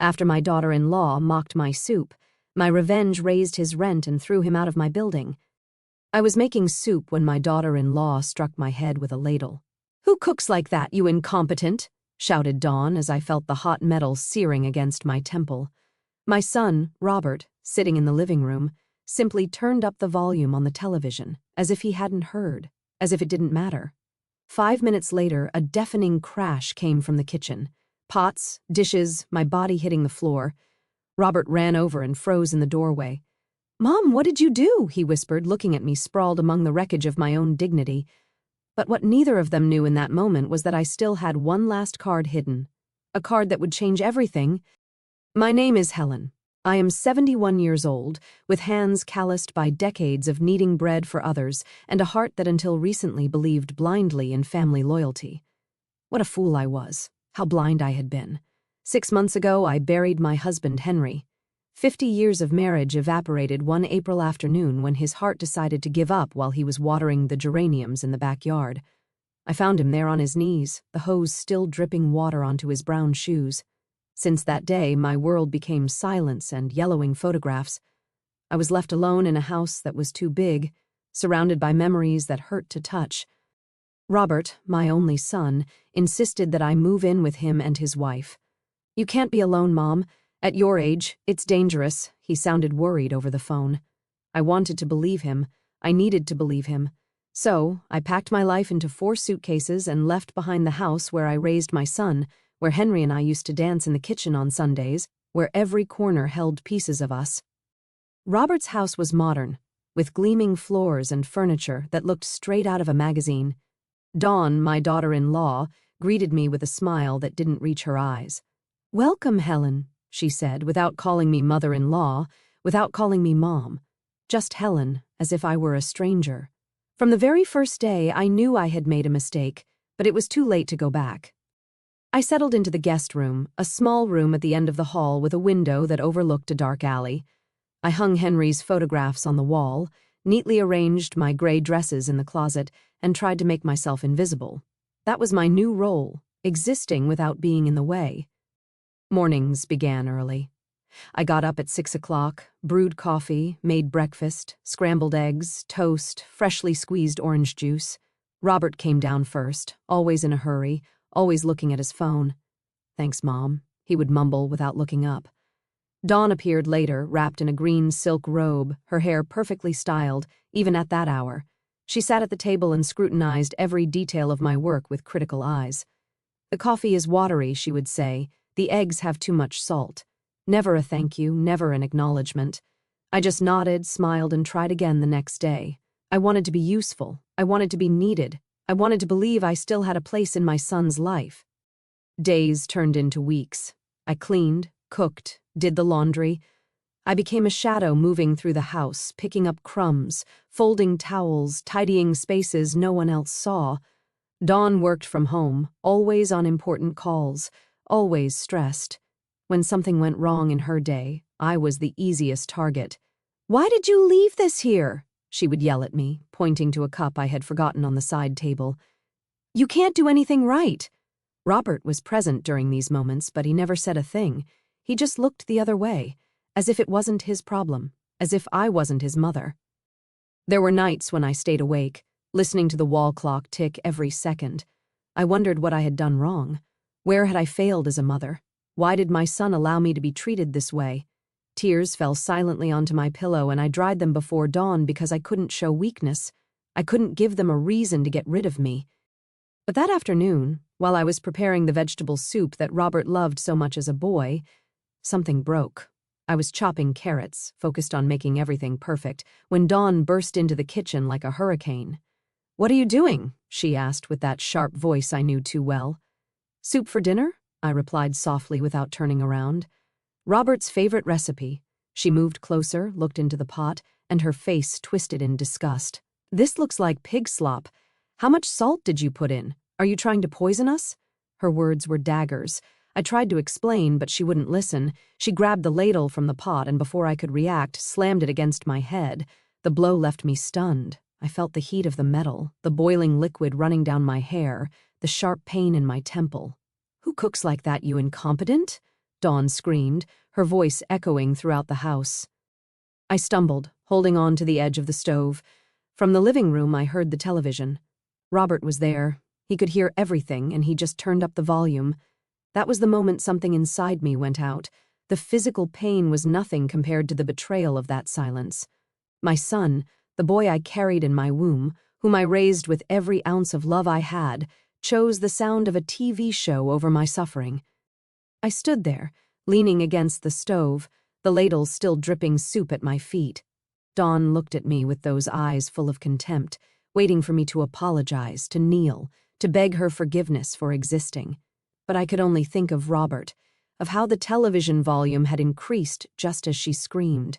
After my daughter-in-law mocked my soup, my revenge raised his rent and threw him out of my building. I was making soup when my daughter-in-law struck my head with a ladle. "Who cooks like that, you incompetent?" shouted Dawn as I felt the hot metal searing against my temple. My son, Robert, sitting in the living room, simply turned up the volume on the television, as if he hadn't heard, as if it didn't matter. 5 minutes later, a deafening crash came from the kitchen. Pots, dishes, my body hitting the floor. Robert ran over and froze in the doorway. "Mom, what did you do?" he whispered, looking at me sprawled among the wreckage of my own dignity. But what neither of them knew in that moment was that I still had one last card hidden. A card that would change everything. My name is Helen. I am 71 years old, with hands calloused by decades of kneading bread for others and a heart that until recently believed blindly in family loyalty. What a fool I was. How blind I had been. 6 months ago, I buried my husband, Henry. 50 years of marriage evaporated one April afternoon when his heart decided to give up while he was watering the geraniums in the backyard. I found him there on his knees, the hose still dripping water onto his brown shoes. Since that day, my world became silence and yellowing photographs. I was left alone in a house that was too big, surrounded by memories that hurt to touch. Robert, my only son, insisted that I move in with him and his wife. "You can't be alone, Mom. At your age, it's dangerous," he sounded worried over the phone. I wanted to believe him. I needed to believe him. So, I packed my life into 4 suitcases and left behind the house where I raised my son, where Henry and I used to dance in the kitchen on Sundays, where every corner held pieces of us. Robert's house was modern, with gleaming floors and furniture that looked straight out of a magazine. Dawn, my daughter-in-law, greeted me with a smile that didn't reach her eyes. "Welcome, Helen," she said, without calling me mother-in-law, without calling me Mom. Just Helen, as if I were a stranger. From the very first day, I knew I had made a mistake, but it was too late to go back. I settled into the guest room, a small room at the end of the hall with a window that overlooked a dark alley. I hung Henry's photographs on the wall, neatly arranged my gray dresses in the closet, and tried to make myself invisible. That was my new role, existing without being in the way. Mornings began early. I got up at 6 o'clock, brewed coffee, made breakfast, scrambled eggs, toast, freshly squeezed orange juice. Robert came down first, always in a hurry, always looking at his phone. "Thanks, Mom," he would mumble without looking up. Dawn appeared later, wrapped in a green silk robe, her hair perfectly styled, even at that hour. She sat at the table and scrutinized every detail of my work with critical eyes. "The coffee is watery," she would say. "The eggs have too much salt." Never a thank you, never an acknowledgement. I just nodded, smiled, and tried again the next day. I wanted to be useful. I wanted to be needed. I wanted to believe I still had a place in my son's life. Days turned into weeks. I cleaned, cooked, did the laundry. I became a shadow moving through the house, picking up crumbs, folding towels, tidying spaces no one else saw. Dawn worked from home, always on important calls, always stressed. When something went wrong in her day, I was the easiest target. "Why did you leave this here?" she would yell at me, pointing to a cup I had forgotten on the side table. "You can't do anything right." Robert was present during these moments, but he never said a thing. He just looked the other way, as if it wasn't his problem, as if I wasn't his mother. There were nights when I stayed awake, listening to the wall clock tick every second. I wondered what I had done wrong. Where had I failed as a mother? Why did my son allow me to be treated this way? Tears fell silently onto my pillow, and I dried them before dawn because I couldn't show weakness. I couldn't give them a reason to get rid of me. But that afternoon, while I was preparing the vegetable soup that Robert loved so much as a boy, something broke. I was chopping carrots, focused on making everything perfect, when Dawn burst into the kitchen like a hurricane. "What are you doing?" she asked with that sharp voice I knew too well. "Soup for dinner?" I replied softly without turning around. "Robert's favorite recipe." She moved closer, looked into the pot, and her face twisted in disgust. "This looks like pig slop. How much salt did you put in? Are you trying to poison us?" Her words were daggers. I tried to explain, but she wouldn't listen. She grabbed the ladle from the pot and before I could react, slammed it against my head. The blow left me stunned. I felt the heat of the metal, the boiling liquid running down my hair, the sharp pain in my temple. "Who cooks like that, you incompetent?" Dawn screamed, her voice echoing throughout the house. I stumbled, holding on to the edge of the stove. From the living room, I heard the television. Robert was there. He could hear everything, and he just turned up the volume. That was the moment something inside me went out. The physical pain was nothing compared to the betrayal of that silence. My son, the boy I carried in my womb, whom I raised with every ounce of love I had, chose the sound of a TV show over my suffering. I stood there, leaning against the stove, the ladle still dripping soup at my feet. Dawn looked at me with those eyes full of contempt, waiting for me to apologize, to kneel, to beg her forgiveness for existing. But I could only think of Robert, of how the television volume had increased just as she screamed,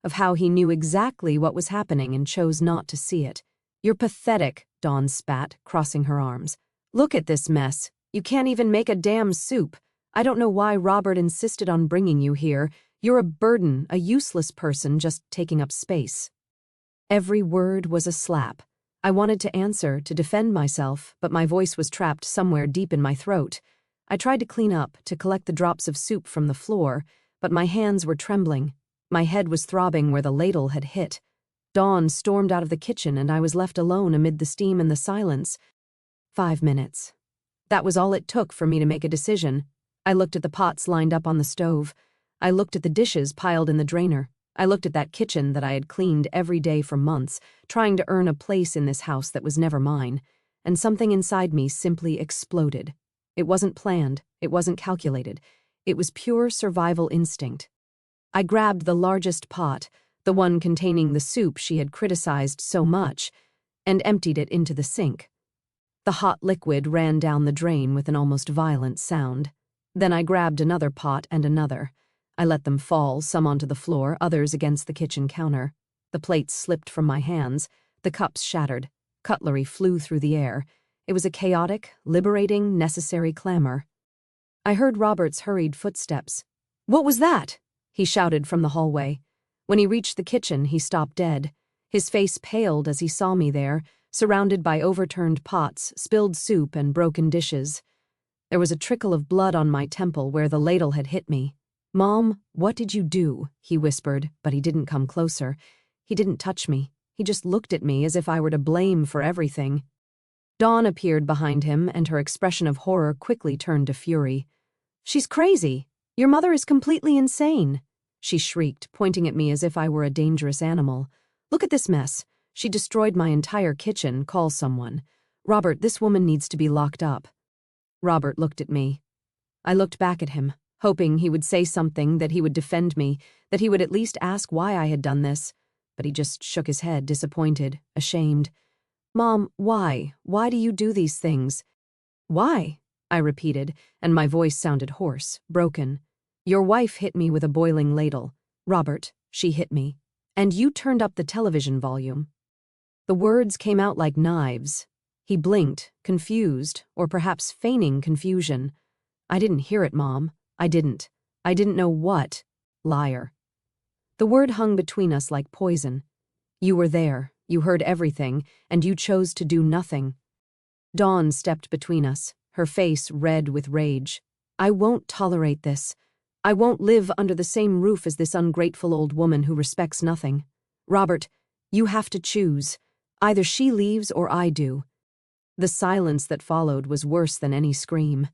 of how he knew exactly what was happening and chose not to see it. "You're pathetic," Dawn spat, crossing her arms. "Look at this mess. You can't even make a damn soup. I don't know why Robert insisted on bringing you here. You're a burden, a useless person just taking up space." Every word was a slap. I wanted to answer, to defend myself, but my voice was trapped somewhere deep in my throat. I tried to clean up, to collect the drops of soup from the floor, but my hands were trembling. My head was throbbing where the ladle had hit. Dawn stormed out of the kitchen, and I was left alone amid the steam and the silence. 5 minutes. That was all it took for me to make a decision. I looked at the pots lined up on the stove. I looked at the dishes piled in the drainer. I looked at that kitchen that I had cleaned every day for months, trying to earn a place in this house that was never mine. And something inside me simply exploded. It wasn't planned. It wasn't calculated. It was pure survival instinct. I grabbed the largest pot, the one containing the soup she had criticized so much, and emptied it into the sink. The hot liquid ran down the drain with an almost violent sound. Then I grabbed another pot and another. I let them fall, some onto the floor, others against the kitchen counter. The plates slipped from my hands. The cups shattered. Cutlery flew through the air. It was a chaotic, liberating, necessary clamor. I heard Robert's hurried footsteps. "What was that?" he shouted from the hallway. When he reached the kitchen, he stopped dead. His face paled as he saw me there, surrounded by overturned pots, spilled soup, and broken dishes. There was a trickle of blood on my temple where the ladle had hit me. "Mom, what did you do?" he whispered, but he didn't come closer. He didn't touch me. He just looked at me as if I were to blame for everything. Dawn appeared behind him, and her expression of horror quickly turned to fury. "She's crazy. Your mother is completely insane," she shrieked, pointing at me as if I were a dangerous animal. "Look at this mess. She destroyed my entire kitchen. Call someone. Robert, this woman needs to be locked up." Robert looked at me. I looked back at him, hoping he would say something, that he would defend me, that he would at least ask why I had done this. But he just shook his head, disappointed, ashamed. "Mom, why? Why do you do these things?" "Why?" I repeated, and my voice sounded hoarse, broken. "Your wife hit me with a boiling ladle. Robert, she hit me. And you turned up the television volume." The words came out like knives. He blinked, confused, or perhaps feigning confusion. "I didn't hear it, Mom. I didn't. I didn't know what." Liar. The word hung between us like poison. "You were there, you heard everything, and you chose to do nothing." Dawn stepped between us, her face red with rage. "I won't tolerate this. I won't live under the same roof as this ungrateful old woman who respects nothing. Robert, you have to choose. Either she leaves or I do." The silence that followed was worse than any scream.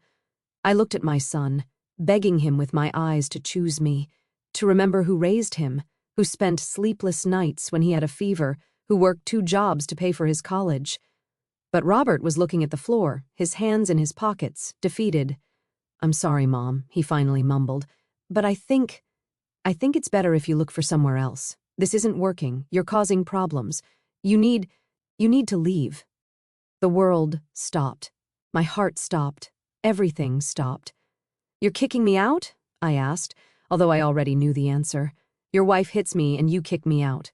I looked at my son, begging him with my eyes to choose me, to remember who raised him, who spent sleepless nights when he had a fever, who worked 2 jobs to pay for his college. But Robert was looking at the floor, his hands in his pockets, defeated. "I'm sorry, Mom," he finally mumbled, "but I think it's better if you look for somewhere else. This isn't working. You're causing problems. You need to leave." The world stopped. My heart stopped. Everything stopped. "You're kicking me out?" I asked, although I already knew the answer. "Your wife hits me and you kick me out."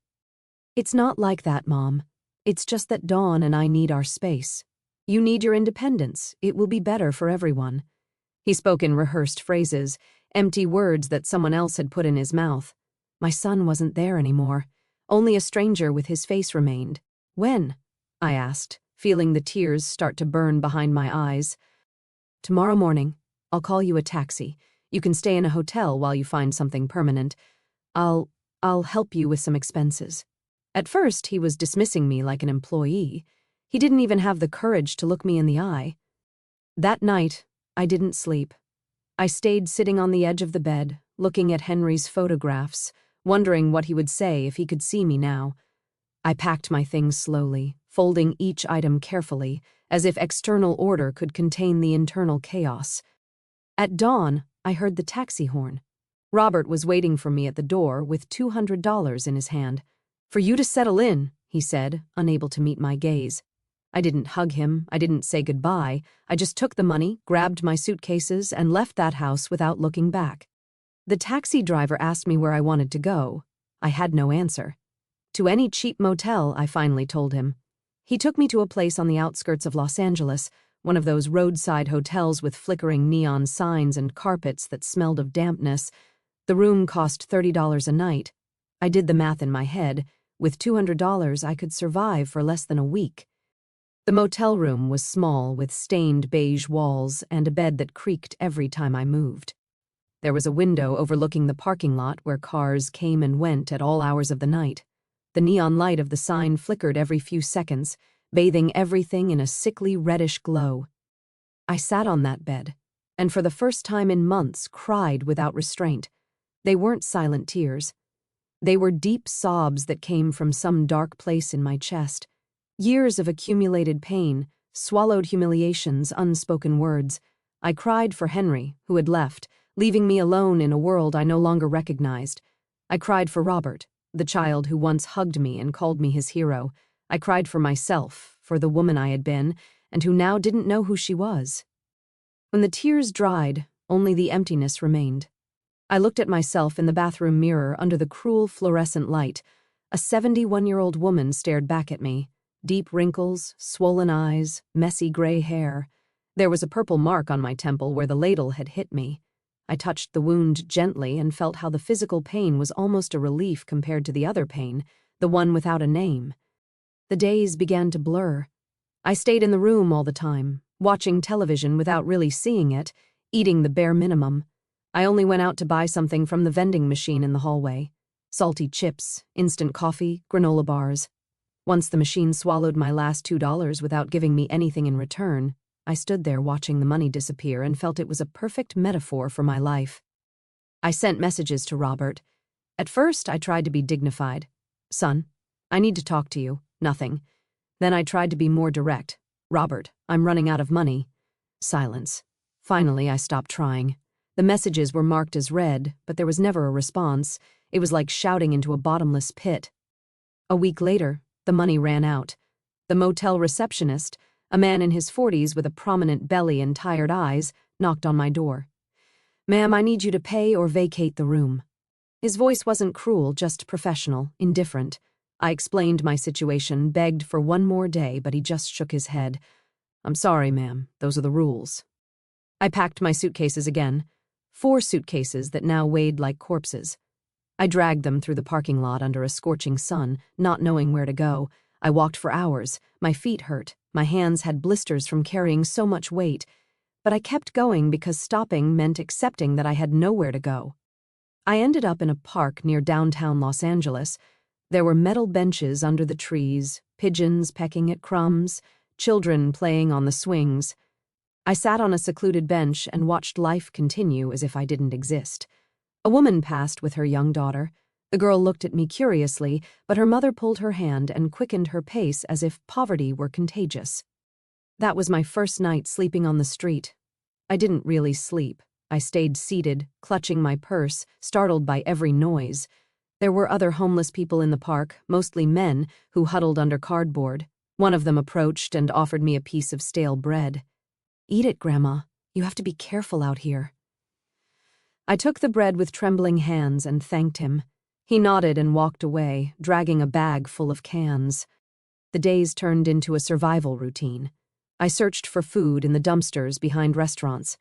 "It's not like that, Mom. It's just that Dawn and I need our space. You need your independence. It will be better for everyone." He spoke in rehearsed phrases, empty words that someone else had put in his mouth. My son wasn't there anymore. Only a stranger with his face remained. "When?" I asked, feeling the tears start to burn behind my eyes. "Tomorrow morning. I'll call you a taxi. You can stay in a hotel while you find something permanent. I'll help you with some expenses." At first, he was dismissing me like an employee. He didn't even have the courage to look me in the eye. That night, I didn't sleep. I stayed sitting on the edge of the bed, looking at Henry's photographs, wondering what he would say if he could see me now. I packed my things slowly, folding each item carefully, as if external order could contain the internal chaos. At dawn, I heard the taxi horn. Robert was waiting for me at the door with $200 in his hand. "For you to settle in," he said, unable to meet my gaze. I didn't hug him, I didn't say goodbye. I just took the money, grabbed my suitcases, and left that house without looking back. The taxi driver asked me where I wanted to go. I had no answer. "To any cheap motel," I finally told him. He took me to a place on the outskirts of Los Angeles, one of those roadside hotels with flickering neon signs and carpets that smelled of dampness. The room cost $30 a night. I did the math in my head. With $200, I could survive for less than a week. The motel room was small, with stained beige walls and a bed that creaked every time I moved. There was a window overlooking the parking lot where cars came and went at all hours of the night. The neon light of the sign flickered every few seconds, bathing everything in a sickly reddish glow. I sat on that bed, and for the first time in months cried without restraint. They weren't silent tears. They were deep sobs that came from some dark place in my chest. Years of accumulated pain, swallowed humiliations, unspoken words. I cried for Henry, who had left, leaving me alone in a world I no longer recognized. I cried for Robert, the child who once hugged me and called me his hero. I cried for myself, for the woman I had been, and who now didn't know who she was. When the tears dried, only the emptiness remained. I looked at myself in the bathroom mirror under the cruel fluorescent light. A 71-year-old woman stared back at me. Deep wrinkles, swollen eyes, messy gray hair. There was a purple mark on my temple where the ladle had hit me. I touched the wound gently and felt how the physical pain was almost a relief compared to the other pain, the one without a name. The days began to blur. I stayed in the room all the time, watching television without really seeing it, eating the bare minimum. I only went out to buy something from the vending machine in the hallway. Salty chips, instant coffee, granola bars. Once the machine swallowed my last $2 without giving me anything in return, I stood there watching the money disappear and felt it was a perfect metaphor for my life. I sent messages to Robert. At first, I tried to be dignified. "Son, I need to talk to you." Nothing. Then I tried to be more direct. "Robert, I'm running out of money." Silence. Finally, I stopped trying. The messages were marked as read, but there was never a response. It was like shouting into a bottomless pit. A week later, the money ran out. The motel receptionist, a man in his 40s with a prominent belly and tired eyes, knocked on my door. "Ma'am, I need you to pay or vacate the room." His voice wasn't cruel, just professional, indifferent. I explained my situation, begged for one more day, but he just shook his head. "I'm sorry, ma'am. Those are the rules." I packed my suitcases again. 4 suitcases that now weighed like corpses. I dragged them through the parking lot under a scorching sun, not knowing where to go. I walked for hours. My feet hurt. My hands had blisters from carrying so much weight. But I kept going because stopping meant accepting that I had nowhere to go. I ended up in a park near downtown Los Angeles. There were metal benches under the trees, pigeons pecking at crumbs, children playing on the swings. I sat on a secluded bench and watched life continue as if I didn't exist. A woman passed with her young daughter. The girl looked at me curiously, but her mother pulled her hand and quickened her pace as if poverty were contagious. That was my first night sleeping on the street. I didn't really sleep. I stayed seated, clutching my purse, startled by every noise. There were other homeless people in the park, mostly men, who huddled under cardboard. One of them approached and offered me a piece of stale bread. "Eat it, Grandma. You have to be careful out here." I took the bread with trembling hands and thanked him. He nodded and walked away, dragging a bag full of cans. The days turned into a survival routine. I searched for food in the dumpsters behind restaurants.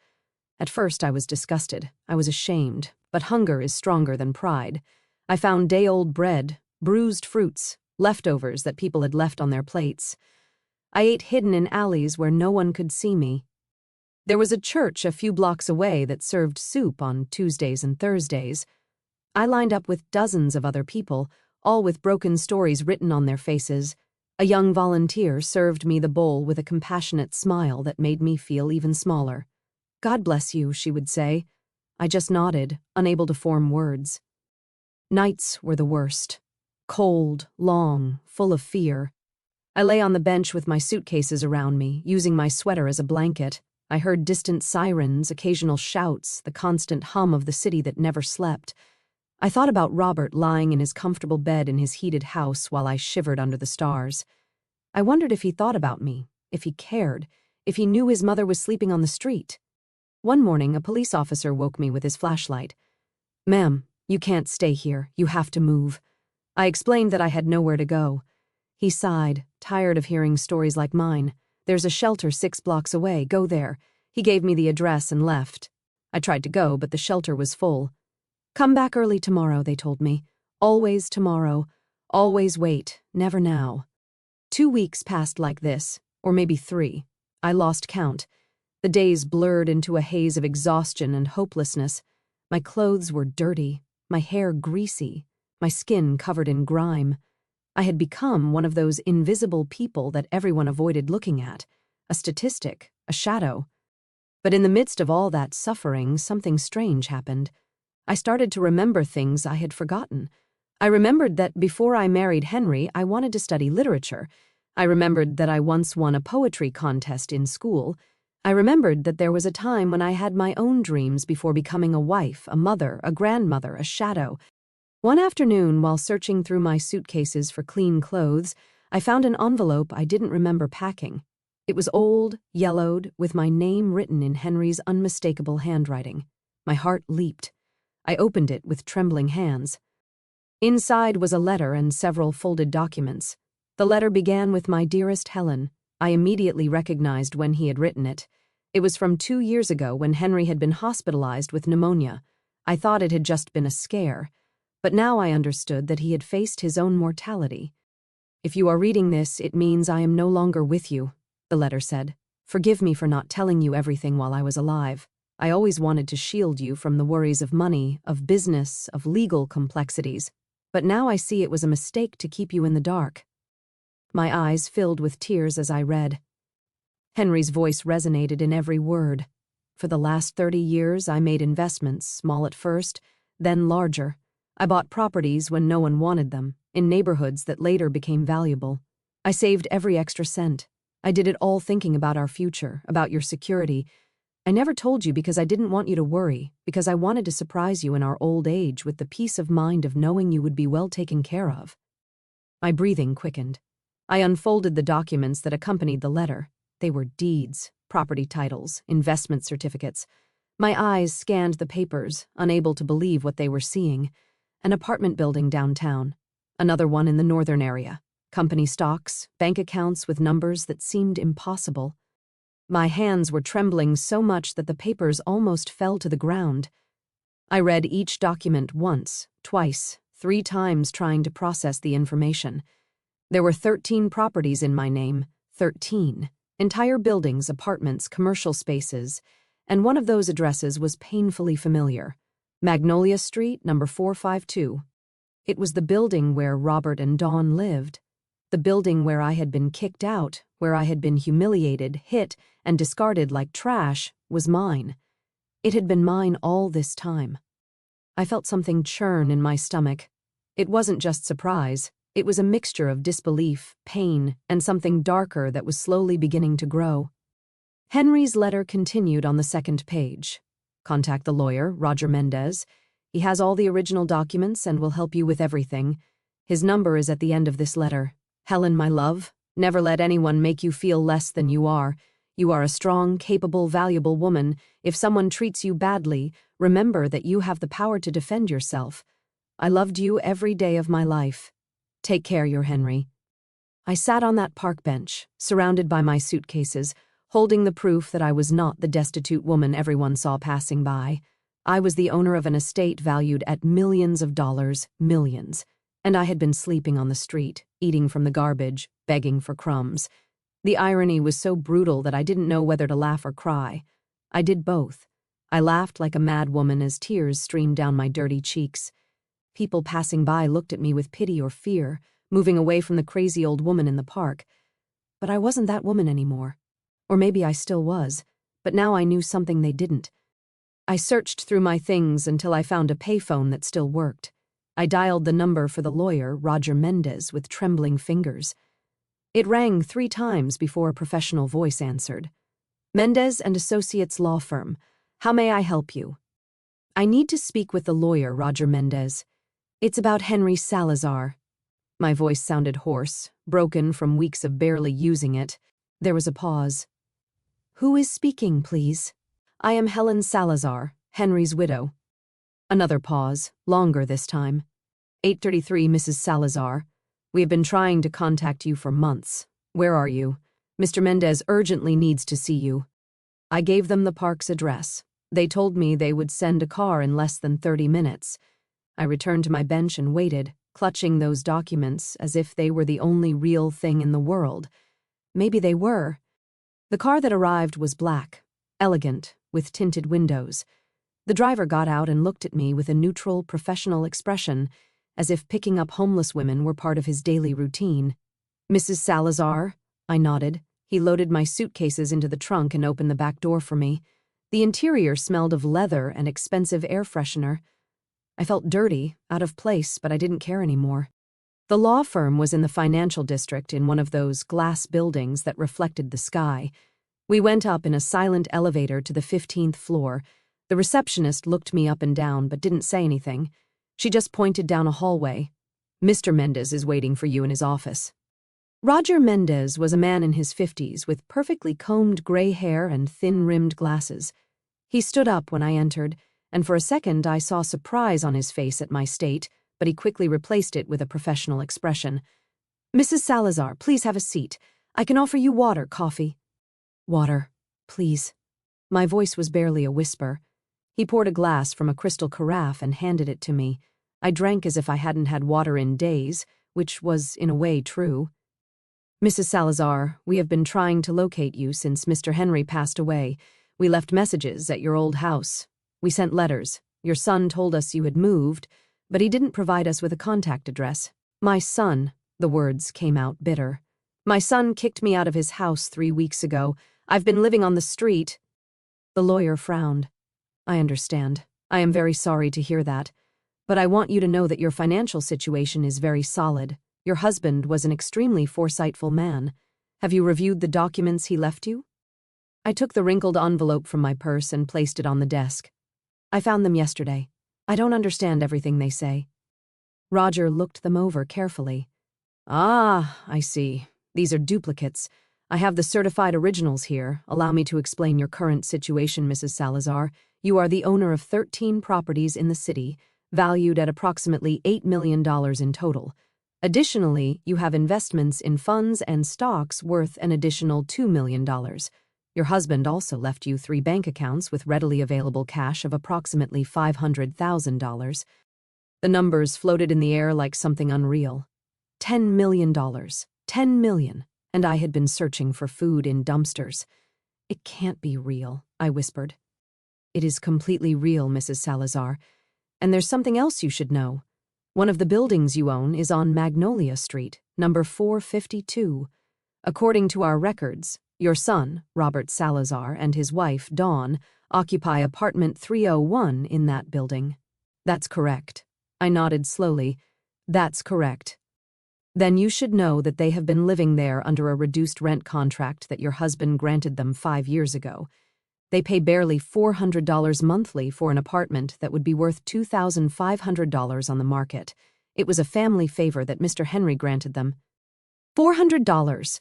At first I was disgusted. I was ashamed, but hunger is stronger than pride. I found day-old bread, bruised fruits, leftovers that people had left on their plates. I ate hidden in alleys where no one could see me. There was a church a few blocks away that served soup on Tuesdays and Thursdays. I lined up with dozens of other people, all with broken stories written on their faces. A young volunteer served me the bowl with a compassionate smile that made me feel even smaller. "God bless you," she would say. I just nodded, unable to form words. Nights were the worst. Cold, long, full of fear. I lay on the bench with my suitcases around me, using my sweater as a blanket. I heard distant sirens, occasional shouts, the constant hum of the city that never slept. I thought about Robert lying in his comfortable bed in his heated house while I shivered under the stars. I wondered if he thought about me, if he cared, if he knew his mother was sleeping on the street. One morning, a police officer woke me with his flashlight. "Ma'am, you can't stay here. You have to move." I explained that I had nowhere to go. He sighed, tired of hearing stories like mine. "There's a shelter 6 blocks away. Go there." He gave me the address and left. I tried to go, but the shelter was full. "Come back early tomorrow," they told me. "Always tomorrow. Always wait. Never now." 2 weeks passed like this, or maybe 3. I lost count. The days blurred into a haze of exhaustion and hopelessness. My clothes were dirty, my hair greasy, my skin covered in grime. I had become one of those invisible people that everyone avoided looking at, a statistic, a shadow. But in the midst of all that suffering, something strange happened. I started to remember things I had forgotten. I remembered that before I married Henry, I wanted to study literature. I remembered that I once won a poetry contest in school. I remembered that there was a time when I had my own dreams before becoming a wife, a mother, a grandmother, a shadow. One afternoon, while searching through my suitcases for clean clothes, I found an envelope I didn't remember packing. It was old, yellowed, with my name written in Henry's unmistakable handwriting. My heart leaped. I opened it with trembling hands. Inside was a letter and several folded documents. The letter began with "My dearest Helen." I immediately recognized when he had written it. It was from 2 years ago when Henry had been hospitalized with pneumonia. I thought it had just been a scare, but now I understood that he had faced his own mortality. "If you are reading this, it means I am no longer with you," the letter said. "Forgive me for not telling you everything while I was alive. I always wanted to shield you from the worries of money, of business, of legal complexities. But now I see it was a mistake to keep you in the dark." My eyes filled with tears as I read. Henry's voice resonated in every word. "For the last 30 years, I made investments, small at first, then larger. I bought properties when no one wanted them, in neighborhoods that later became valuable. I saved every extra cent. I did it all thinking about our future, about your security. I never told you because I didn't want you to worry, because I wanted to surprise you in our old age with the peace of mind of knowing you would be well taken care of." My breathing quickened. I unfolded the documents that accompanied the letter. They were deeds, property titles, investment certificates. My eyes scanned the papers, unable to believe what they were seeing. An apartment building downtown. Another one in the northern area. Company stocks, bank accounts with numbers that seemed impossible. My hands were trembling so much that the papers almost fell to the ground. I read each document once, twice, 3 times trying to process the information. There were 13 properties in my name, 13. Entire buildings, apartments, commercial spaces, and one of those addresses was painfully familiar. Magnolia Street, number 452. It was the building where Robert and Dawn lived. The building where I had been kicked out, where I had been humiliated, hit, and discarded like trash, was mine. It had been mine all this time. I felt something churn in my stomach. It wasn't just surprise. It was a mixture of disbelief, pain, and something darker that was slowly beginning to grow. Henry's letter continued on the second page. "Contact the lawyer, Roger Mendez. He has all the original documents and will help you with everything. His number is at the end of this letter. Helen, my love, never let anyone make you feel less than you are. You are a strong, capable, valuable woman. If someone treats you badly, remember that you have the power to defend yourself. I loved you every day of my life. Take care, your Henry." I sat on that park bench, surrounded by my suitcases, holding the proof that I was not the destitute woman everyone saw passing by. I was the owner of an estate valued at millions of dollars, millions, and I had been sleeping on the street, eating from the garbage, begging for crumbs. The irony was so brutal that I didn't know whether to laugh or cry. I did both. I laughed like a mad woman as tears streamed down my dirty cheeks. People passing by looked at me with pity or fear, moving away from the crazy old woman in the park. But I wasn't that woman anymore. Or maybe I still was, but now I knew something they didn't. I searched through my things until I found a payphone that still worked. I dialed the number for the lawyer, Roger Mendez, with trembling fingers. It rang 3 times before a professional voice answered. Mendez and Associates Law Firm. How may I help you? I need to speak with the lawyer, Roger Mendez. It's about Henry Salazar. My voice sounded hoarse, broken from weeks of barely using it. There was a pause. Who is speaking, please? I am Helen Salazar, Henry's widow. Another pause, longer this time. 8:33, Mrs. Salazar. We have been trying to contact you for months. Where are you? Mr. Mendez urgently needs to see you. I gave them the park's address. They told me they would send a car in less than 30 minutes. I returned to my bench and waited, clutching those documents as if they were the only real thing in the world. Maybe they were. The car that arrived was black, elegant, with tinted windows. The driver got out and looked at me with a neutral, professional expression, as if picking up homeless women were part of his daily routine. Mrs. Salazar? I nodded. He loaded my suitcases into the trunk and opened the back door for me. The interior smelled of leather and expensive air freshener. I felt dirty, out of place, but I didn't care anymore. The law firm was in the financial district in one of those glass buildings that reflected the sky. We went up in a silent elevator to the 15th floor. The receptionist looked me up and down but didn't say anything. She just pointed down a hallway. Mr. Mendez is waiting for you in his office. Roger Mendez was a man in his 50s with perfectly combed gray hair and thin-rimmed glasses. He stood up when I entered, and for a second I saw surprise on his face at my state, but he quickly replaced it with a professional expression. Mrs. Salazar, please have a seat. I can offer you water, coffee. Water, please. My voice was barely a whisper. He poured a glass from a crystal carafe and handed it to me. I drank as if I hadn't had water in days, which was, in a way, true. Mrs. Salazar, we have been trying to locate you since Mr. Henry passed away. We left messages at your old house. We sent letters. Your son told us you had moved, but he didn't provide us with a contact address. My son, the words came out bitter. My son kicked me out of his house 3 weeks ago. I've been living on the street. The lawyer frowned. I understand. I am very sorry to hear that. But I want you to know that your financial situation is very solid. Your husband was an extremely foresightful man. Have you reviewed the documents he left you? I took the wrinkled envelope from my purse and placed it on the desk. I found them yesterday. I don't understand everything they say. Roger looked them over carefully. Ah, I see. These are duplicates. I have the certified originals here. Allow me to explain your current situation, Mrs. Salazar. You are the owner of 13 properties in the city, valued at approximately $8 million in total. Additionally, you have investments in funds and stocks worth an additional $2 million. Your husband also left you 3 bank accounts with readily available cash of approximately $500,000. The numbers floated in the air like something unreal. $10 million. $10 million. And I had been searching for food in dumpsters. It can't be real, I whispered. It is completely real, Mrs. Salazar. And there's something else you should know. One of the buildings you own is on Magnolia Street, number 452. According to our records, your son, Robert Salazar, and his wife, Dawn, occupy apartment 301 in that building. That's correct. I nodded slowly. That's correct. Then you should know that they have been living there under a reduced rent contract that your husband granted them 5 years ago. They pay barely $400 monthly for an apartment that would be worth $2,500 on the market. It was a family favor that Mr. Henry granted them. $400.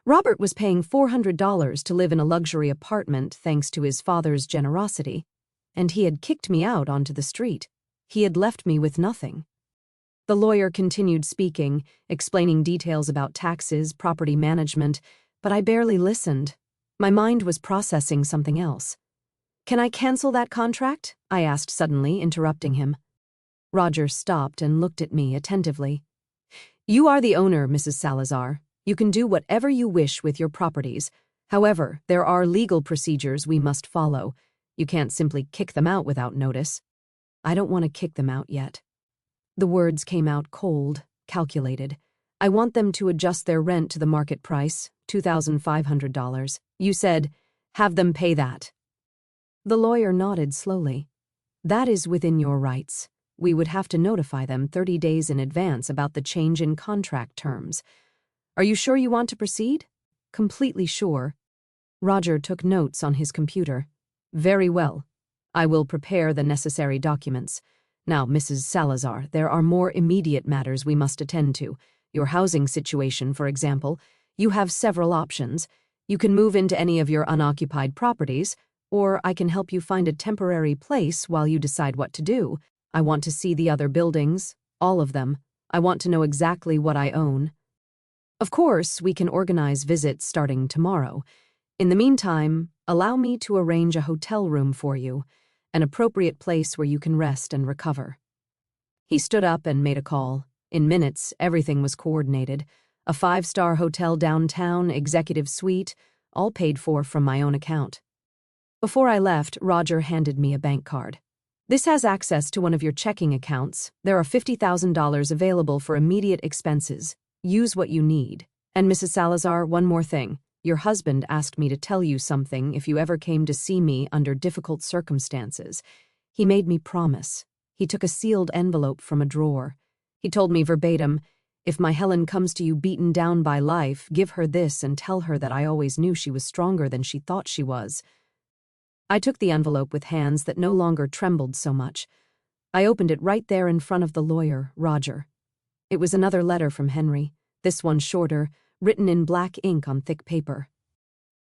Robert was paying $400 to live in a luxury apartment thanks to his father's generosity, and he had kicked me out onto the street. He had left me with nothing. The lawyer continued speaking, explaining details about taxes, property management, but I barely listened. My mind was processing something else. Can I cancel that contract? I asked suddenly, interrupting him. Roger stopped and looked at me attentively. You are the owner, Mrs. Salazar. You can do whatever you wish with your properties. However, there are legal procedures we must follow. You can't simply kick them out without notice. I don't want to kick them out yet. The words came out cold, calculated. I want them to adjust their rent to the market price, $2,500. You said, have them pay that. The lawyer nodded slowly. That is within your rights. We would have to notify them 30 days in advance about the change in contract terms. Are you sure you want to proceed? Completely sure. Roger took notes on his computer. Very well. I will prepare the necessary documents. Now, Mrs. Salazar, there are more immediate matters we must attend to. Your housing situation, for example. You have several options. You can move into any of your unoccupied properties, or I can help you find a temporary place while you decide what to do. I want to see the other buildings, all of them. I want to know exactly what I own. Of course, we can organize visits starting tomorrow. In the meantime, allow me to arrange a hotel room for you, an appropriate place where you can rest and recover. He stood up and made a call. In minutes, everything was coordinated. A 5-star hotel downtown, executive suite, all paid for from my own account. Before I left, Roger handed me a bank card. This has access to one of your checking accounts. There are $50,000 available for immediate expenses. Use what you need. And Mrs. Salazar, one more thing. Your husband asked me to tell you something if you ever came to see me under difficult circumstances. He made me promise. He took a sealed envelope from a drawer. He told me verbatim, if my Helen comes to you beaten down by life, give her this and tell her that I always knew she was stronger than she thought she was. I took the envelope with hands that no longer trembled so much. I opened it right there in front of the lawyer, Roger. It was another letter from Henry, this one shorter, written in black ink on thick paper.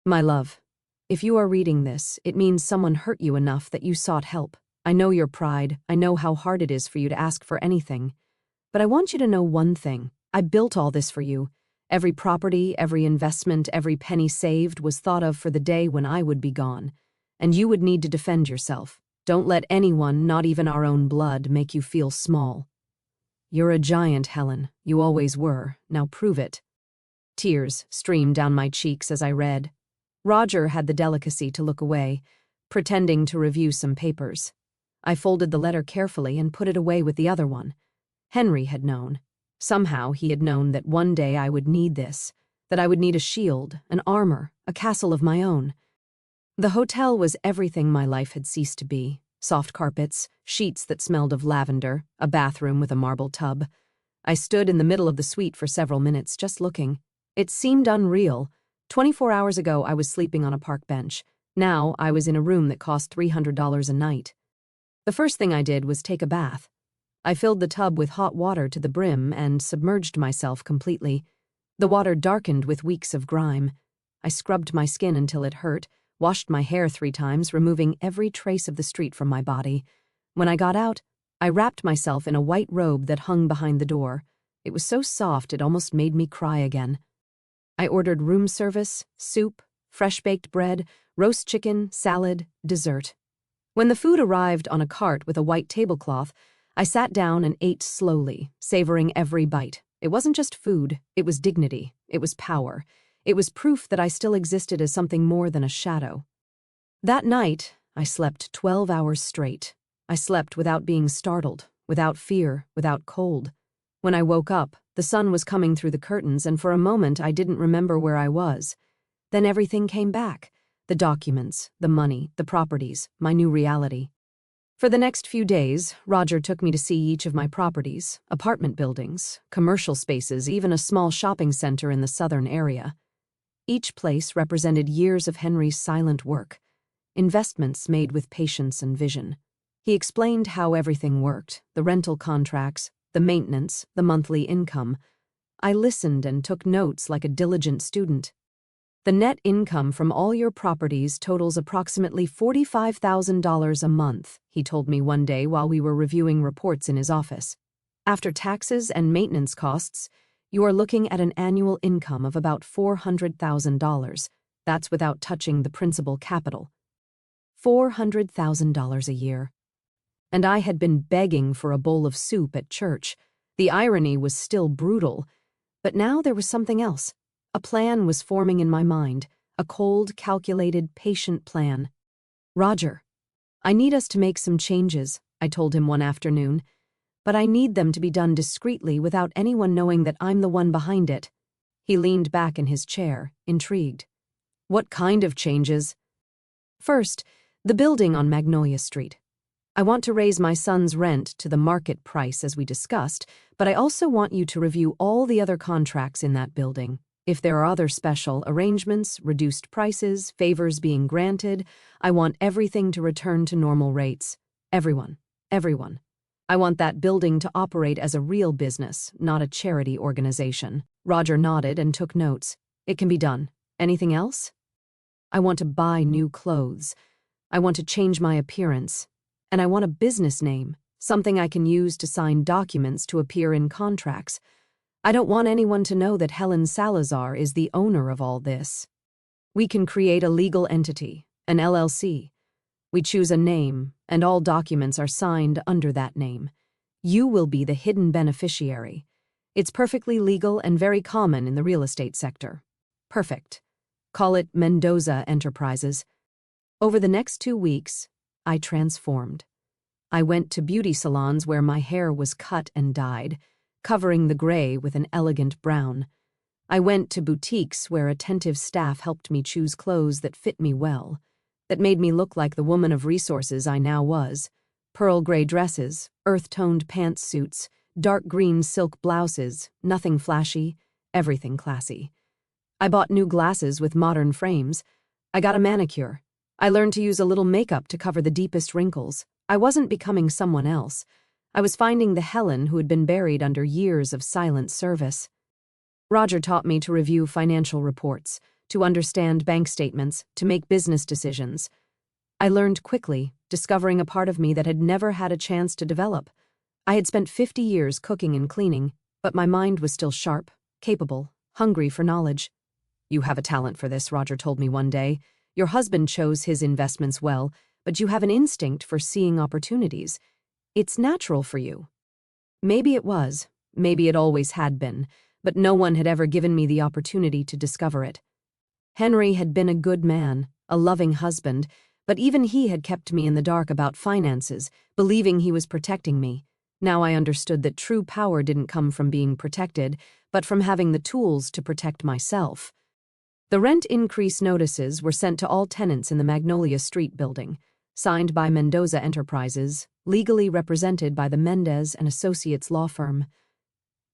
My love, if you are reading this, it means someone hurt you enough that you sought help. I know your pride. I know how hard it is for you to ask for anything. But I want you to know one thing. I built all this for you. Every property, every investment, every penny saved was thought of for the day when I would be gone. And you would need to defend yourself. Don't let anyone, not even our own blood, make you feel small. You're a giant, Helen. You always were. Now prove it. Tears streamed down my cheeks as I read. Roger had the delicacy to look away, pretending to review some papers. I folded the letter carefully and put it away with the other one. Henry had known. Somehow he had known that one day I would need this, that I would need a shield, an armor, a castle of my own. The hotel was everything my life had ceased to be. Soft carpets, sheets that smelled of lavender, a bathroom with a marble tub. I stood in the middle of the suite for several minutes, just looking. It seemed unreal. 24 hours ago, I was sleeping on a park bench. Now, I was in a room that cost $300 a night. The first thing I did was take a bath. I filled the tub with hot water to the brim and submerged myself completely. The water darkened with weeks of grime. I scrubbed my skin until it hurt, washed my hair 3 times, removing every trace of the street from my body. When I got out, I wrapped myself in a white robe that hung behind the door. It was so soft it almost made me cry again. I ordered room service, soup, fresh-baked bread, roast chicken, salad, dessert. When the food arrived on a cart with a white tablecloth, I sat down and ate slowly, savoring every bite. It wasn't just food, it was dignity, it was power. It was proof that I still existed as something more than a shadow. That night, I slept 12 hours straight. I slept without being startled, without fear, without cold. When I woke up, the sun was coming through the curtains, and for a moment I didn't remember where I was. Then everything came back. The documents, the money, the properties, my new reality. For the next few days, Roger took me to see each of my properties, apartment buildings, commercial spaces, even a small shopping center in the southern area. Each place represented years of Henry's silent work, investments made with patience and vision. He explained how everything worked, the rental contracts, the maintenance, the monthly income. I listened and took notes like a diligent student. The net income from all your properties totals approximately $45,000 a month, he told me one day while we were reviewing reports in his office. After taxes and maintenance costs, you are looking at an annual income of about $400,000. That's without touching the principal capital. $400,000 a year. And I had been begging for a bowl of soup at church. The irony was still brutal, but now there was something else. A plan was forming in my mind, a cold, calculated, patient plan. "Roger, I need us to make some changes," I told him one afternoon, "but I need them to be done discreetly without anyone knowing that I'm the one behind it." He leaned back in his chair, intrigued. "What kind of changes?" "First, the building on Magnolia Street. I want to raise my son's rent to the market price as we discussed, but I also want you to review all the other contracts in that building. If there are other special arrangements, reduced prices, favors being granted, I want everything to return to normal rates. Everyone. I want that building to operate as a real business, not a charity organization." Roger nodded and took notes. "It can be done. Anything else?" "I want to buy new clothes. I want to change my appearance. And I want a business name, something I can use to sign documents to appear in contracts. I don't want anyone to know that Helen Salazar is the owner of all this. We can create a legal entity, an LLC. We choose a name, and all documents are signed under that name. You will be the hidden beneficiary. It's perfectly legal and very common in the real estate sector." "Perfect. Call it Mendoza Enterprises." Over the next 2 weeks, I transformed. I went to beauty salons where my hair was cut and dyed, covering the gray with an elegant brown. I went to boutiques where attentive staff helped me choose clothes that fit me well, that made me look like the woman of resources I now was. Pearl gray dresses, earth-toned pantsuits, dark green silk blouses, nothing flashy, everything classy. I bought new glasses with modern frames. I got a manicure. I learned to use a little makeup to cover the deepest wrinkles. I wasn't becoming someone else. I was finding the Helen who had been buried under years of silent service. Roger taught me to review financial reports, to understand bank statements, to make business decisions. I learned quickly, discovering a part of me that had never had a chance to develop. I had spent 50 years cooking and cleaning, but my mind was still sharp, capable, hungry for knowledge. "You have a talent for this," Roger told me one day. "Your husband chose his investments well, but you have an instinct for seeing opportunities. It's natural for you." Maybe it was, maybe it always had been, but no one had ever given me the opportunity to discover it. Henry had been a good man, a loving husband, but even he had kept me in the dark about finances, believing he was protecting me. Now I understood that true power didn't come from being protected, but from having the tools to protect myself. The rent increase notices were sent to all tenants in the Magnolia Street building, signed by Mendoza Enterprises, legally represented by the Mendez and Associates law firm.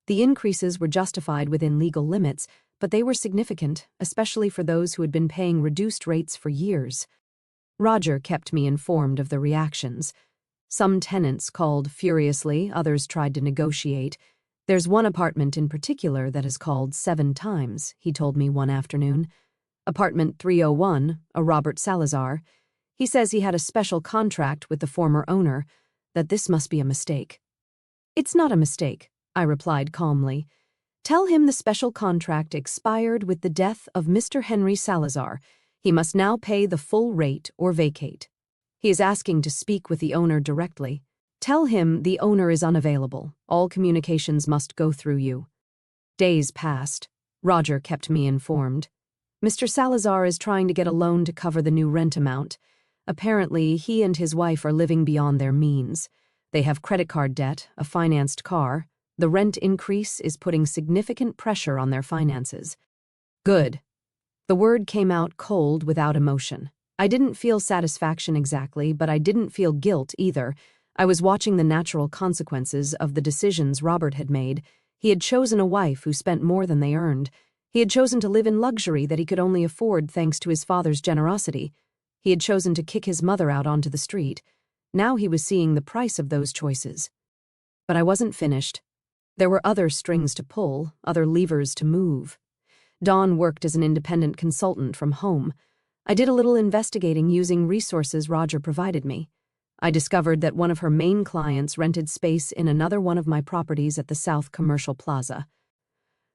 The increases were justified within legal limits, but they were significant, especially for those who had been paying reduced rates for years. Roger kept me informed of the reactions. Some tenants called furiously, others tried to negotiate. "There's one apartment in particular that has called 7 times, he told me one afternoon. Apartment 301, a Robert Salazar. He says he had a special contract with the former owner, that this must be a mistake." "It's not a mistake," I replied calmly. "Tell him the special contract expired with the death of Mr. Henry Salazar. He must now pay the full rate or vacate. He is asking to speak with the owner directly. Tell him the owner is unavailable. All communications must go through you." Days passed. Roger kept me informed. "Mr. Salazar is trying to get a loan to cover the new rent amount. Apparently, he and his wife are living beyond their means. They have credit card debt, a financed car. The rent increase is putting significant pressure on their finances." Good. The word came out cold without emotion. I didn't feel satisfaction exactly, but I didn't feel guilt either. I was watching the natural consequences of the decisions Robert had made. He had chosen a wife who spent more than they earned. He had chosen to live in luxury that he could only afford thanks to his father's generosity. He had chosen to kick his mother out onto the street. Now he was seeing the price of those choices. But I wasn't finished. There were other strings to pull, other levers to move. Dawn worked as an independent consultant from home. I did a little investigating using resources Roger provided me. I discovered that one of her main clients rented space in another one of my properties at the South Commercial Plaza.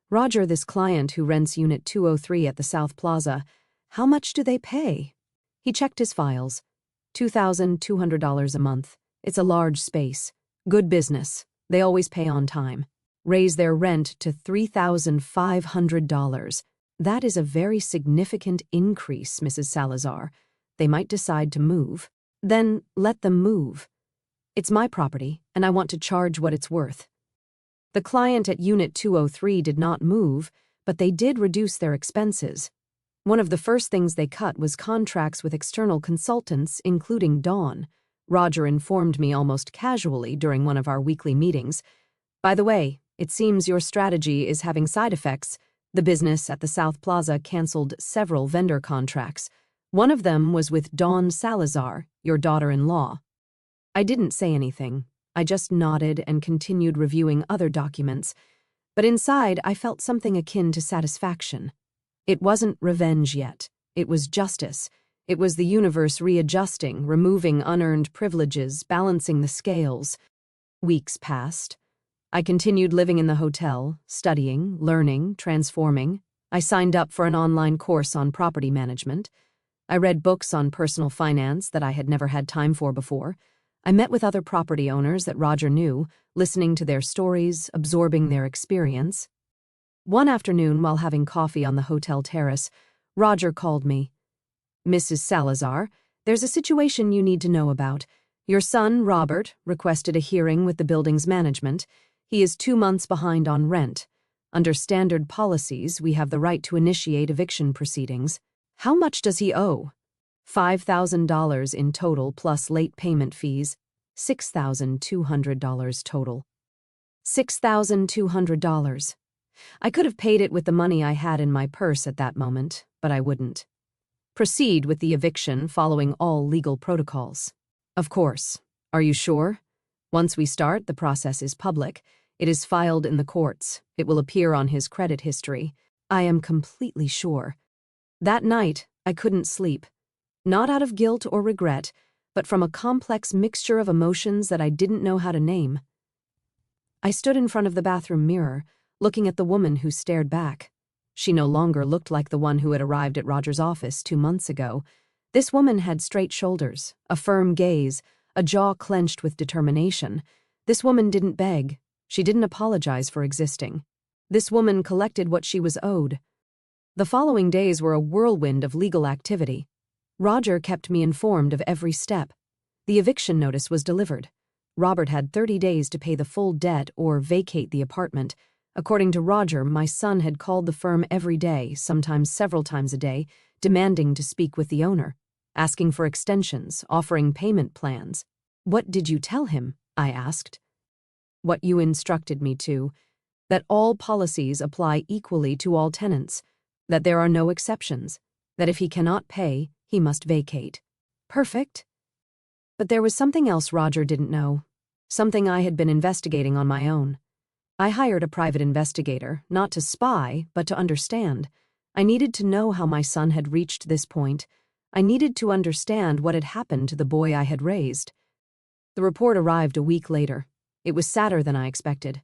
"Roger, this client who rents Unit 203 at the South Plaza, how much do they pay?" He checked his files. $2,200 a month. It's a large space. Good business. They always pay on time. Raise their rent to $3,500. That is a very significant increase, Mrs. Salazar. They might decide to move. Then let them move. It's my property, and I want to charge what it's worth. The client at Unit 203 did not move, but they did reduce their expenses. One of the first things they cut was contracts with external consultants, including Dawn. Roger informed me almost casually during one of our weekly meetings. By the way, it seems your strategy is having side effects. The business at the South Plaza canceled several vendor contracts. One of them was with Dawn Salazar, your daughter-in-law. I didn't say anything. I just nodded and continued reviewing other documents. But inside, I felt something akin to satisfaction. It wasn't revenge yet. It was justice. It was the universe readjusting, removing unearned privileges, balancing the scales. Weeks passed. I continued living in the hotel, studying, learning, transforming. I signed up for an online course on property management. I read books on personal finance that I had never had time for before. I met with other property owners that Roger knew, listening to their stories, absorbing their experience. One afternoon, while having coffee on the hotel terrace, Roger called me. "Mrs. Salazar, there's a situation you need to know about. Your son, Robert, requested a hearing with the building's management. He is 2 months behind on rent. Under standard policies, we have the right to initiate eviction proceedings. How much does he owe?" $5,000 in total plus late payment fees. $6,200 total. $6,200. I could have paid it with the money I had in my purse at that moment, but I wouldn't. Proceed with the eviction following all legal protocols. Of course. Are you sure? Once we start, the process is public. It is filed in the courts. It will appear on his credit history. I am completely sure. That night, I couldn't sleep. Not out of guilt or regret, but from a complex mixture of emotions that I didn't know how to name. I stood in front of the bathroom mirror, looking at the woman who stared back. She no longer looked like the one who had arrived at Roger's office 2 months ago. This woman had straight shoulders, a firm gaze, a jaw clenched with determination. This woman didn't beg. She didn't apologize for existing. This woman collected what she was owed. The following days were a whirlwind of legal activity. Roger kept me informed of every step. The eviction notice was delivered. Robert had 30 days to pay the full debt or vacate the apartment. According to Roger, my son had called the firm every day, sometimes several times a day, demanding to speak with the owner, asking for extensions, offering payment plans. "What did you tell him?" I asked. "What you instructed me to, that all policies apply equally to all tenants, that there are no exceptions, that if he cannot pay, he must vacate." Perfect. But there was something else Roger didn't know, something I had been investigating on my own. I hired a private investigator, not to spy, but to understand. I needed to know how my son had reached this point. I needed to understand what had happened to the boy I had raised. The report arrived a week later. It was sadder than I expected.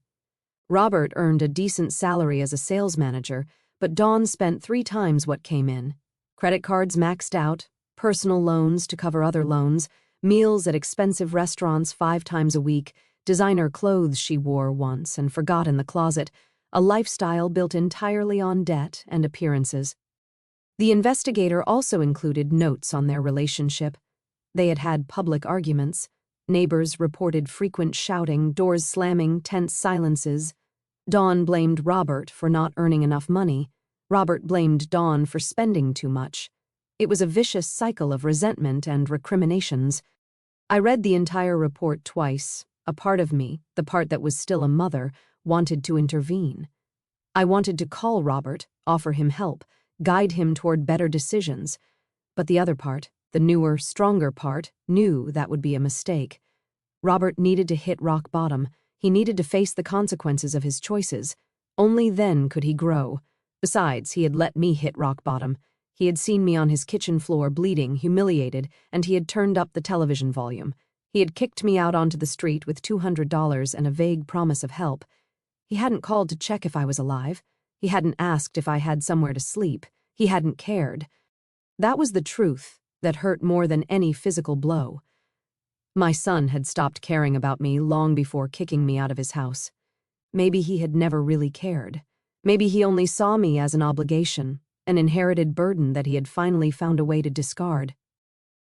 Robert earned a decent salary as a sales manager, but Dawn spent 3 times what came in. Credit cards maxed out, personal loans to cover other loans, meals at expensive restaurants 5 times a week, designer clothes she wore once and forgot in the closet, a lifestyle built entirely on debt and appearances. The investigator also included notes on their relationship. They had had public arguments. Neighbors reported frequent shouting, doors slamming, tense silences. Dawn blamed Robert for not earning enough money. Robert blamed Dawn for spending too much. It was a vicious cycle of resentment and recriminations. I read the entire report twice. A part of me, the part that was still a mother, wanted to intervene. I wanted to call Robert, offer him help, guide him toward better decisions. But the other part, the newer, stronger part, knew that would be a mistake. Robert needed to hit rock bottom. He needed to face the consequences of his choices. Only then could he grow. Besides, he had let me hit rock bottom. He had seen me on his kitchen floor bleeding, humiliated, and he had turned up the television volume. He had kicked me out onto the street with $200 and a vague promise of help. He hadn't called to check if I was alive. He hadn't asked if I had somewhere to sleep. He hadn't cared. That was the truth that hurt more than any physical blow. My son had stopped caring about me long before kicking me out of his house. Maybe he had never really cared. Maybe he only saw me as an obligation, an inherited burden that he had finally found a way to discard.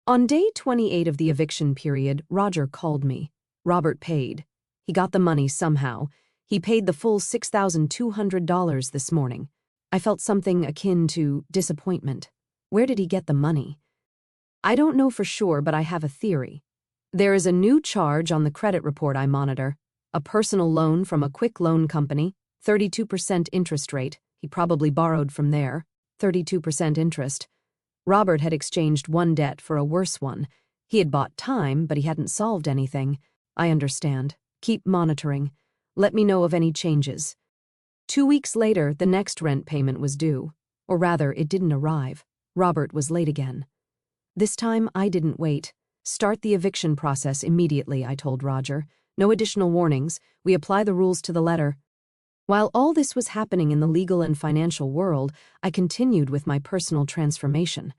On day 28 of the eviction period, Roger called me. Robert paid. He got the money somehow. He paid the full $6,200 this morning. I felt something akin to disappointment. Where did he get the money? I don't know for sure, but I have a theory. There is a new charge on the credit report I monitor. A personal loan from a quick loan company, 32% interest rate. He probably borrowed from there. 32% interest. Robert had exchanged one debt for a worse one. He had bought time, but he hadn't solved anything. I understand. Keep monitoring. Let me know of any changes. 2 weeks later, the next rent payment was due. Or rather, it didn't arrive. Robert was late again. This time, I didn't wait. Start the eviction process immediately, I told Roger. No additional warnings. We apply the rules to the letter. While all this was happening in the legal and financial world, I continued with my personal transformation.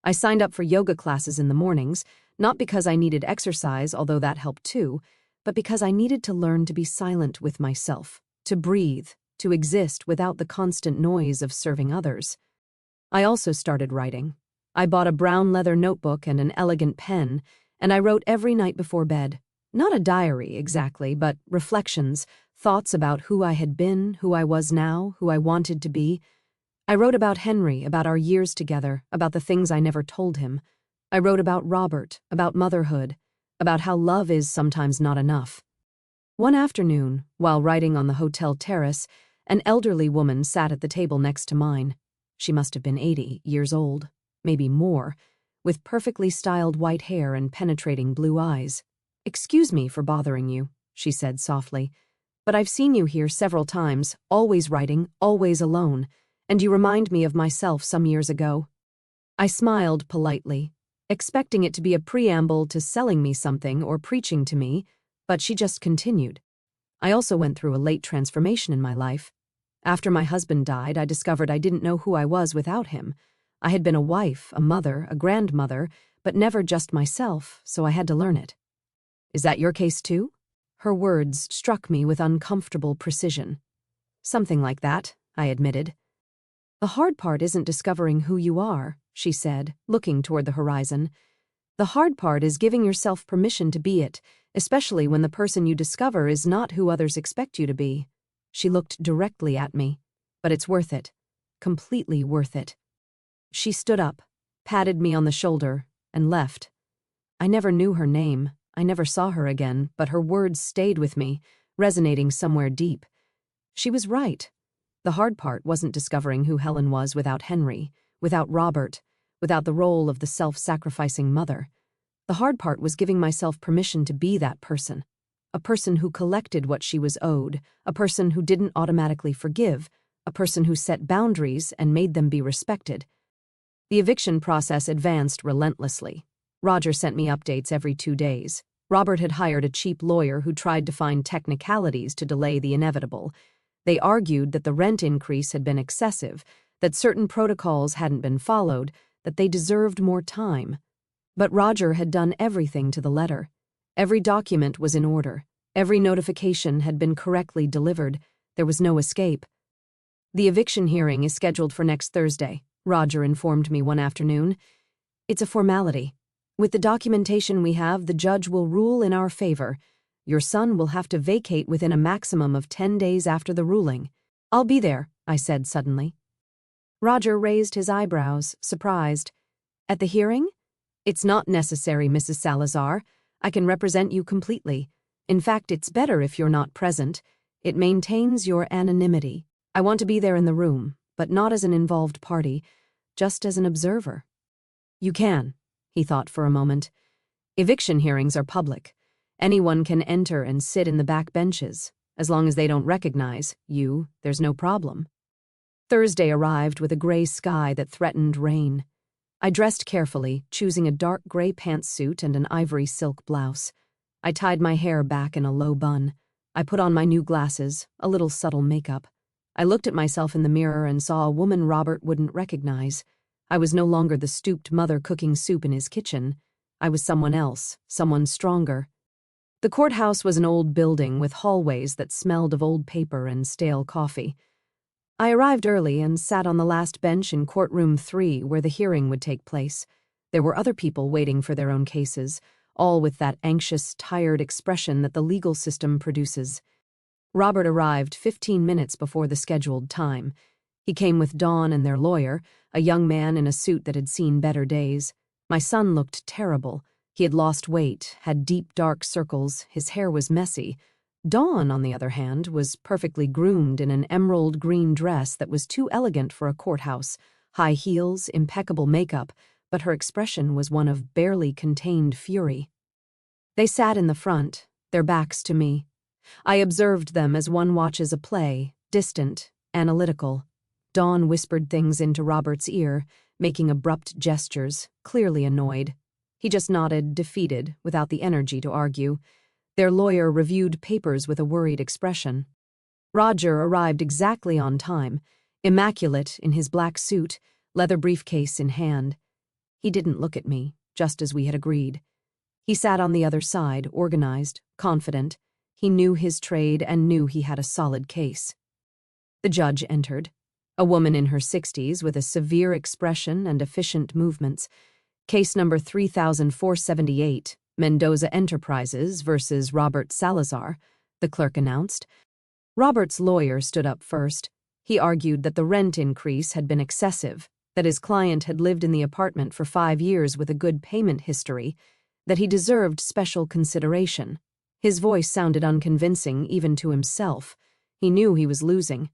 I signed up for yoga classes in the mornings, not because I needed exercise, although that helped too, but because I needed to learn to be silent with myself, to breathe, to exist without the constant noise of serving others. I also started writing. I bought a brown leather notebook and an elegant pen, and I wrote every night before bed. Not a diary, exactly, but reflections, thoughts about who I had been, who I was now, who I wanted to be. I wrote about Henry, about our years together, about the things I never told him. I wrote about Robert, about motherhood, about how love is sometimes not enough. One afternoon, while writing on the hotel terrace, an elderly woman sat at the table next to mine. She must have been 80 years old, maybe more, with perfectly styled white hair and penetrating blue eyes. "Excuse me for bothering you," she said softly, "but I've seen you here several times, always writing, always alone, and you remind me of myself some years ago." I smiled politely, expecting it to be a preamble to selling me something or preaching to me, but she just continued. "I also went through a late transformation in my life. After my husband died, I discovered I didn't know who I was without him. I had been a wife, a mother, a grandmother, but never just myself, so I had to learn it." "Is that your case too?" Her words struck me with uncomfortable precision. "Something like that," I admitted. "The hard part isn't discovering who you are," she said, looking toward the horizon. "The hard part is giving yourself permission to be it, especially when the person you discover is not who others expect you to be." She looked directly at me. "But it's worth it. Completely worth it." She stood up, patted me on the shoulder, and left. I never knew her name. I never saw her again, but her words stayed with me, resonating somewhere deep. She was right. The hard part wasn't discovering who Helen was without Henry, without Robert, without the role of the self-sacrificing mother. The hard part was giving myself permission to be that person, a person who collected what she was owed, a person who didn't automatically forgive, a person who set boundaries and made them be respected. The eviction process advanced relentlessly. Roger sent me updates every 2 days. Robert had hired a cheap lawyer who tried to find technicalities to delay the inevitable. They argued that the rent increase had been excessive, that certain protocols hadn't been followed, that they deserved more time. But Roger had done everything to the letter. Every document was in order. Every notification had been correctly delivered. There was no escape. "The eviction hearing is scheduled for next Thursday," Roger informed me one afternoon. "It's a formality. With the documentation we have, the judge will rule in our favor. Your son will have to vacate within a maximum of 10 days after the ruling." "I'll be there," I said suddenly. Roger raised his eyebrows, surprised. "At the hearing?" "It's not necessary, Mrs. Salazar. I can represent you completely. In fact, it's better if you're not present. It maintains your anonymity. I want to be there in the room, but not as an involved party, just as an observer." "You can." He thought for a moment. "Eviction hearings are public. Anyone can enter and sit in the back benches. As long as they don't recognize you, there's no problem." Thursday arrived with a gray sky that threatened rain. I dressed carefully, choosing a dark gray pantsuit and an ivory silk blouse. I tied my hair back in a low bun. I put on my new glasses, a little subtle makeup. I looked at myself in the mirror and saw a woman Robert wouldn't recognize. I was no longer the stooped mother cooking soup in his kitchen. I was someone else, someone stronger. The courthouse was an old building with hallways that smelled of old paper and stale coffee. I arrived early and sat on the last bench in courtroom 3 where the hearing would take place. There were other people waiting for their own cases, all with that anxious, tired expression that the legal system produces. Robert arrived 15 minutes before the scheduled time. He came with Dawn and their lawyer, a young man in a suit that had seen better days. My son looked terrible. He had lost weight, had deep dark circles, his hair was messy. Dawn, on the other hand, was perfectly groomed in an emerald green dress that was too elegant for a courthouse, high heels, impeccable makeup, but her expression was one of barely contained fury. They sat in the front, their backs to me. I observed them as one watches a play, distant, analytical. Dawn whispered things into Robert's ear, making abrupt gestures, clearly annoyed. He just nodded, defeated, without the energy to argue. Their lawyer reviewed papers with a worried expression. Roger arrived exactly on time, immaculate in his black suit, leather briefcase in hand. He didn't look at me, just as we had agreed. He sat on the other side, organized, confident. He knew his trade and knew he had a solid case. The judge entered, a woman in her 60s with a severe expression and efficient movements. Case number 3478, Mendoza Enterprises versus Robert Salazar, the clerk announced. Robert's lawyer stood up first. He argued that the rent increase had been excessive, that his client had lived in the apartment for 5 years with a good payment history, that he deserved special consideration. His voice sounded unconvincing even to himself. He knew he was losing.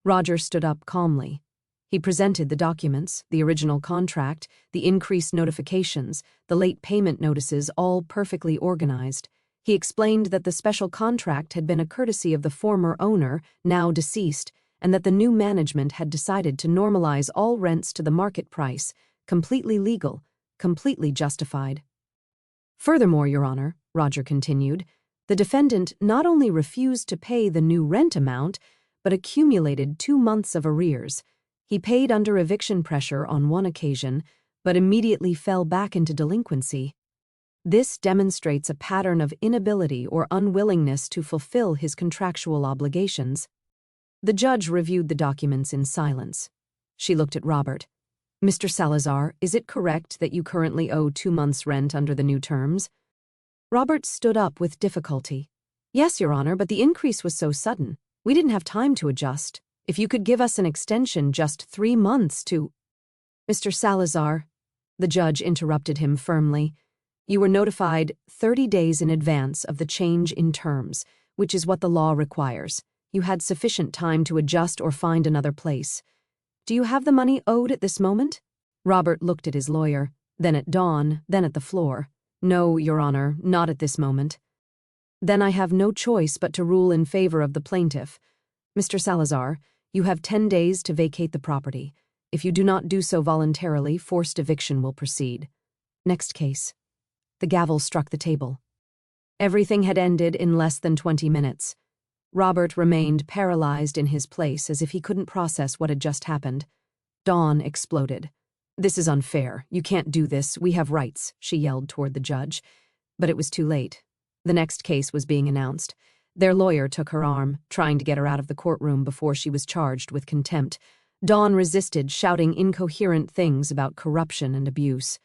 Roger stood up calmly. He presented the documents, the original contract, the increased notifications, the late payment notices, all perfectly organized. He explained that the special contract had been a courtesy of the former owner, now deceased, and that the new management had decided to normalize all rents to the market price, completely legal, completely justified. Furthermore, Your Honor, Roger continued, the defendant not only refused to pay the new rent amount, but accumulated 2 months of arrears. He paid under eviction pressure on one occasion, but immediately fell back into delinquency. This demonstrates a pattern of inability or unwillingness to fulfill his contractual obligations. The judge reviewed the documents in silence. She looked at Robert. Mr. Salazar, is it correct that you currently owe 2 months' rent under the new terms? Robert stood up with difficulty. Yes, Your Honor, but the increase was so sudden. We didn't have time to adjust. If you could give us an extension just 3 months to— Mr. Salazar, the judge interrupted him firmly. You were notified 30 days in advance of the change in terms, which is what the law requires. You had sufficient time to adjust or find another place. Do you have the money owed at this moment? Robert looked at his lawyer, then at Dawn, then at the floor. No, Your Honor, not at this moment. Then I have no choice but to rule in favor of the plaintiff. Mr. Salazar, you have 10 days to vacate the property. If you do not do so voluntarily, forced eviction will proceed. Next case. The gavel struck the table. Everything had ended in less than 20 minutes. Robert remained paralyzed in his place as if he couldn't process what had just happened. Dawn exploded. This is unfair. You can't do this. We have rights, she yelled toward the judge. But it was too late. The next case was being announced. Their lawyer took her arm, trying to get her out of the courtroom before she was charged with contempt. Dawn resisted, shouting incoherent things about corruption and abuse.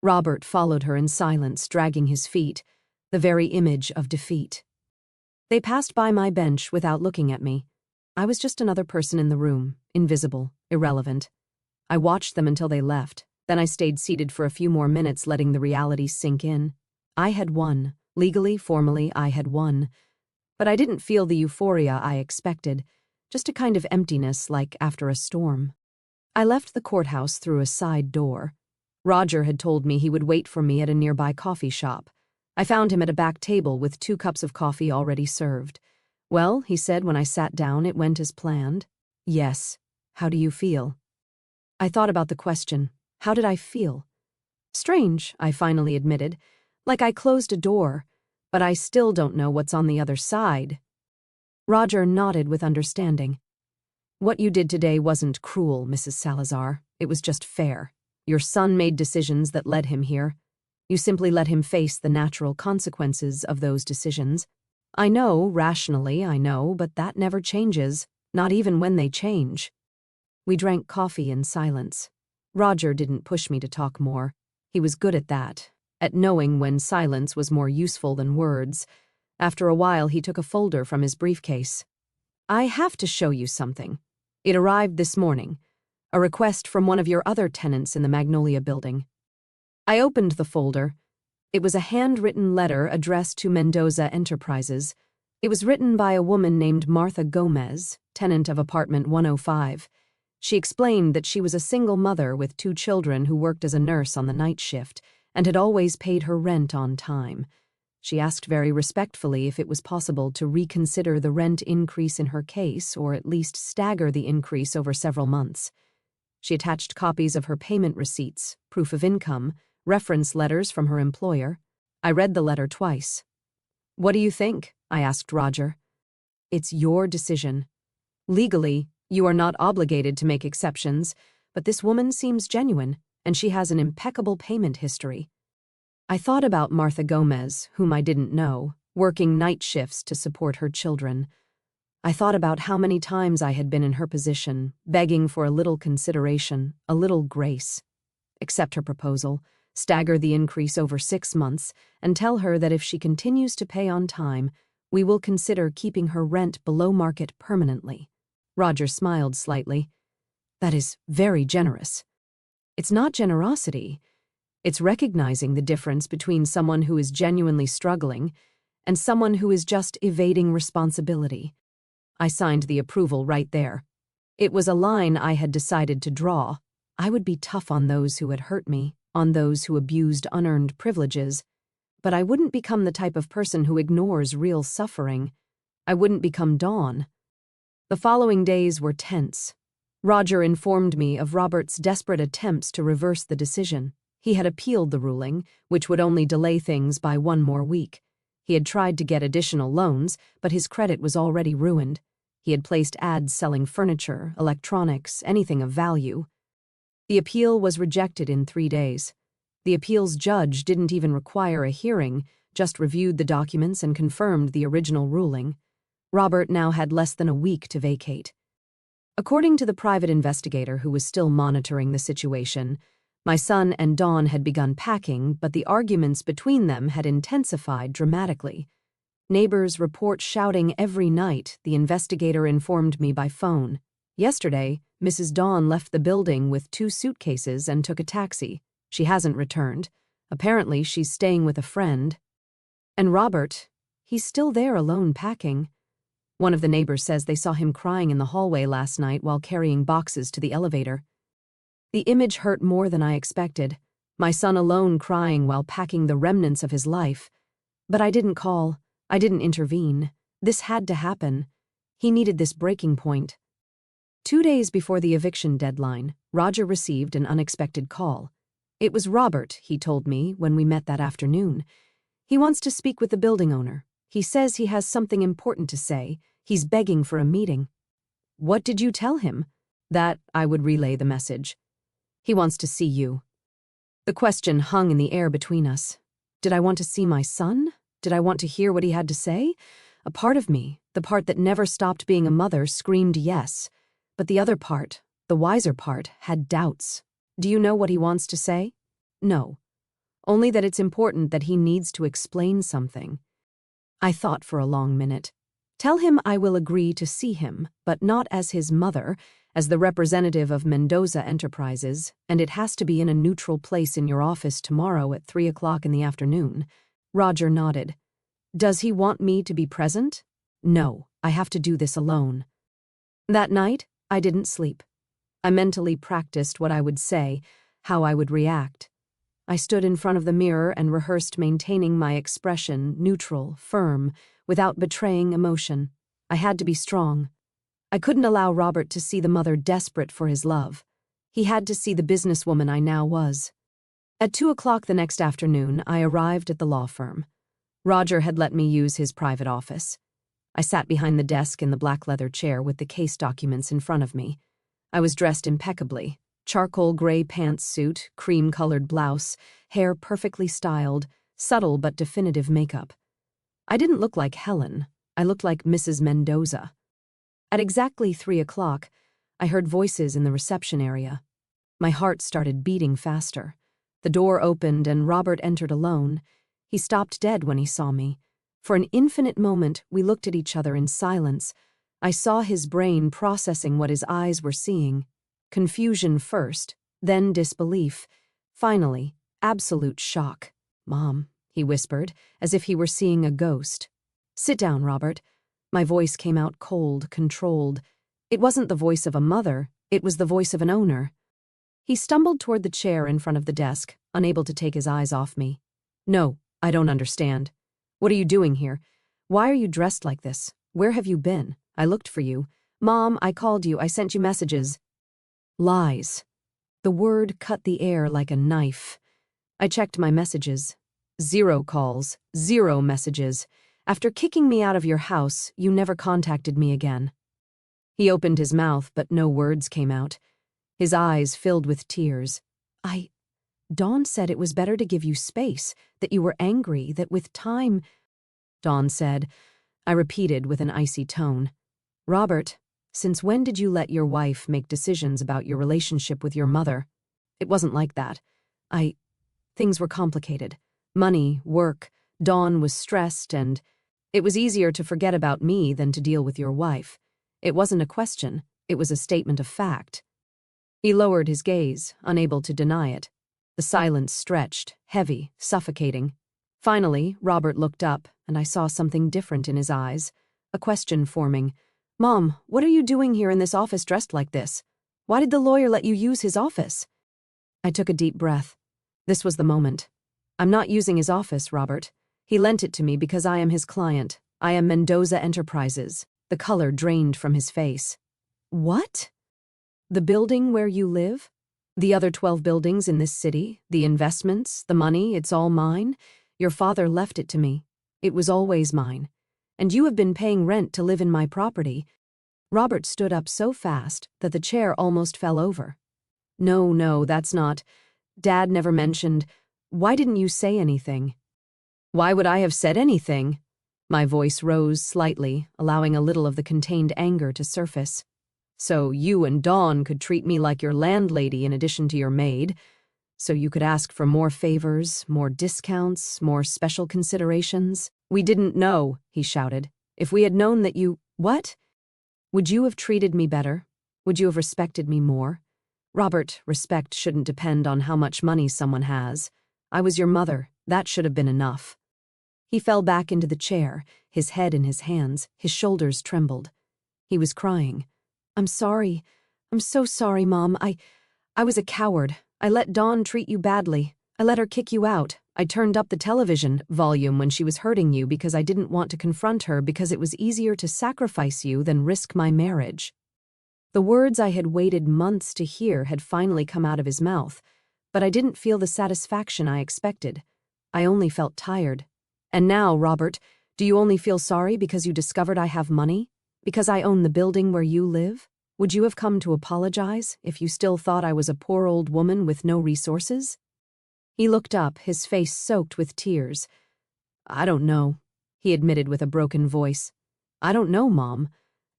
Robert followed her in silence, dragging his feet, the very image of defeat. They passed by my bench without looking at me. I was just another person in the room, invisible, irrelevant. I watched them until they left. Then I stayed seated for a few more minutes, letting the reality sink in. I had won. Legally, formally, I had won. But I didn't feel the euphoria I expected, just a kind of emptiness like after a storm. I left the courthouse through a side door. Roger had told me he would wait for me at a nearby coffee shop. I found him at a back table with 2 cups of coffee already served. Well, he said when I sat down, it went as planned. Yes. How do you feel? I thought about the question. How did I feel? Strange, I finally admitted. Like I closed a door, but I still don't know what's on the other side. Roger nodded with understanding. What you did today wasn't cruel, Mrs. Salazar. It was just fair. Your son made decisions that led him here. You simply let him face the natural consequences of those decisions. I know, rationally, I know, but that never changes. not even when they change. We drank coffee in silence. Roger didn't push me to talk more. He was good at that, at knowing when silence was more useful than words. After a while, he took a folder from his briefcase. "I have to show you something. It arrived this morning. A request from one of your other tenants in the Magnolia building." I opened the folder. It was a handwritten letter addressed to Mendoza Enterprises. It was written by a woman named Martha Gomez, tenant of apartment 105. She explained that she was a single mother with 2 children who worked as a nurse on the night shift and had always paid her rent on time. She asked very respectfully if it was possible to reconsider the rent increase in her case or at least stagger the increase over several months. She attached copies of her payment receipts, proof of income, reference letters from her employer. I read the letter twice. "What do you think?" I asked Roger. "It's your decision. Legally, you are not obligated to make exceptions, but this woman seems genuine, and she has an impeccable payment history." I thought about Martha Gomez, whom I didn't know, working night shifts to support her children. I thought about how many times I had been in her position, begging for a little consideration, a little grace. Accept her proposal, stagger the increase over 6 months, and tell her that if she continues to pay on time, we will consider keeping her rent below market permanently. Roger smiled slightly. "That is very generous." "It's not generosity. It's recognizing the difference between someone who is genuinely struggling and someone who is just evading responsibility." I signed the approval right there. It was a line I had decided to draw. I would be tough on those who had hurt me, on those who abused unearned privileges, but I wouldn't become the type of person who ignores real suffering. I wouldn't become Dawn. The following days were tense. Roger informed me of Robert's desperate attempts to reverse the decision. He had appealed the ruling, which would only delay things by 1 more week. He had tried to get additional loans, but his credit was already ruined. He had placed ads selling furniture, electronics, anything of value. The appeal was rejected in 3 days. The appeals judge didn't even require a hearing, just reviewed the documents and confirmed the original ruling. Robert now had less than a week to vacate. According to the private investigator who was still monitoring the situation, my son and Dawn had begun packing, but the arguments between them had intensified dramatically. Neighbors report shouting every night, the investigator informed me by phone. Yesterday, Mrs. Dawn left the building with 2 suitcases and took a taxi. She hasn't returned. Apparently, she's staying with a friend. And Robert, he's still there alone packing. One of the neighbors says they saw him crying in the hallway last night while carrying boxes to the elevator. The image hurt more than I expected, my son alone crying while packing the remnants of his life. But I didn't call. I didn't intervene. This had to happen. He needed this breaking point. 2 days before the eviction deadline, Roger received an unexpected call. It was Robert, he told me when we met that afternoon. He wants to speak with the building owner. He says he has something important to say. He's begging for a meeting. "What did you tell him?" That I would relay the message. "He wants to see you." The question hung in the air between us. Did I want to see my son? Did I want to hear what he had to say? A part of me, the part that never stopped being a mother, screamed yes. But the other part, the wiser part, had doubts. "Do you know what he wants to say?" "No. Only that it's important that he needs to explain something." I thought for a long minute. "Tell him I will agree to see him, but not as his mother, as the representative of Mendoza Enterprises, and it has to be in a neutral place in your office tomorrow at 3 o'clock in the afternoon." Roger nodded. "Does he want me to be present?" "No, I have to do this alone." That night, I didn't sleep. I mentally practiced what I would say, how I would react. I stood in front of the mirror and rehearsed maintaining my expression neutral, firm, without betraying emotion. I had to be strong. I couldn't allow Robert to see the mother desperate for his love. He had to see the businesswoman I now was. At 2 o'clock the next afternoon, I arrived at the law firm. Roger had let me use his private office. I sat behind the desk in the black leather chair with the case documents in front of me. I was dressed impeccably. Charcoal gray pantsuit, cream-colored blouse, hair perfectly styled, subtle but definitive makeup. I didn't look like Helen. I looked like Mrs. Mendoza. At exactly 3 o'clock, I heard voices in the reception area. My heart started beating faster. The door opened and Robert entered alone. He stopped dead when he saw me. For an infinite moment, we looked at each other in silence. I saw his brain processing what his eyes were seeing. Confusion first, then disbelief. Finally, absolute shock. "Mom," he whispered, as if he were seeing a ghost. "Sit down, Robert." My voice came out cold, controlled. It wasn't the voice of a mother, it was the voice of an owner. He stumbled toward the chair in front of the desk, unable to take his eyes off me. "No, I don't understand. What are you doing here? Why are you dressed like this? Where have you been? I looked for you. Mom, I called you, I sent you messages." Lies. The word cut the air like a knife. I checked my messages. 0 calls, 0 messages. After kicking me out of your house, you never contacted me again. He opened his mouth, but no words came out. His eyes filled with tears. Dawn said it was better to give you space, that you were angry, that with time— Dawn said. I repeated with an icy tone. "Robert, since when did you let your wife make decisions about your relationship with your mother?" "It wasn't like that. Things were complicated. Money, work, Dawn was stressed, and it was easier to forget about me than to deal with your wife. It wasn't a question, it was a statement of fact." He lowered his gaze, unable to deny it. The silence stretched, heavy, suffocating. Finally, Robert looked up, and I saw something different in his eyes. A question forming. "Mom, what are you doing here in this office dressed like this? Why did the lawyer let you use his office?" I took a deep breath. This was the moment. "I'm not using his office, Robert. He lent it to me because I am his client. I am Mendoza Enterprises." The color drained from his face. "What? The building where you live? The other 12 buildings in this city? The investments? The money? It's all mine? Your father left it to me. It was always mine. And you have been paying rent to live in my property." Robert stood up so fast that the chair almost fell over. No, that's not. Dad never mentioned. Why didn't you say anything?" "Why would I have said anything?" My voice rose slightly, allowing a little of the contained anger to surface. "So you and Dawn could treat me like your landlady in addition to your maid. So you could ask for more favors, more discounts, more special considerations." "We didn't know," he shouted. "If we had known that you—" "What? Would you have treated me better? Would you have respected me more? Robert, respect shouldn't depend on how much money someone has. I was your mother. That should have been enough." He fell back into the chair, his head in his hands, his shoulders trembled. He was crying. "I'm sorry. I'm so sorry, Mom. I was a coward. I let Dawn treat you badly. I let her kick you out. I turned up the television volume when she was hurting you because I didn't want to confront her because it was easier to sacrifice you than risk my marriage." The words I had waited months to hear had finally come out of his mouth, but I didn't feel the satisfaction I expected. I only felt tired. "And now, Robert, do you only feel sorry because you discovered I have money? Because I own the building where you live? Would you have come to apologize if you still thought I was a poor old woman with no resources?" He looked up, his face soaked with tears. "I don't know," he admitted with a broken voice. "I don't know, Mom.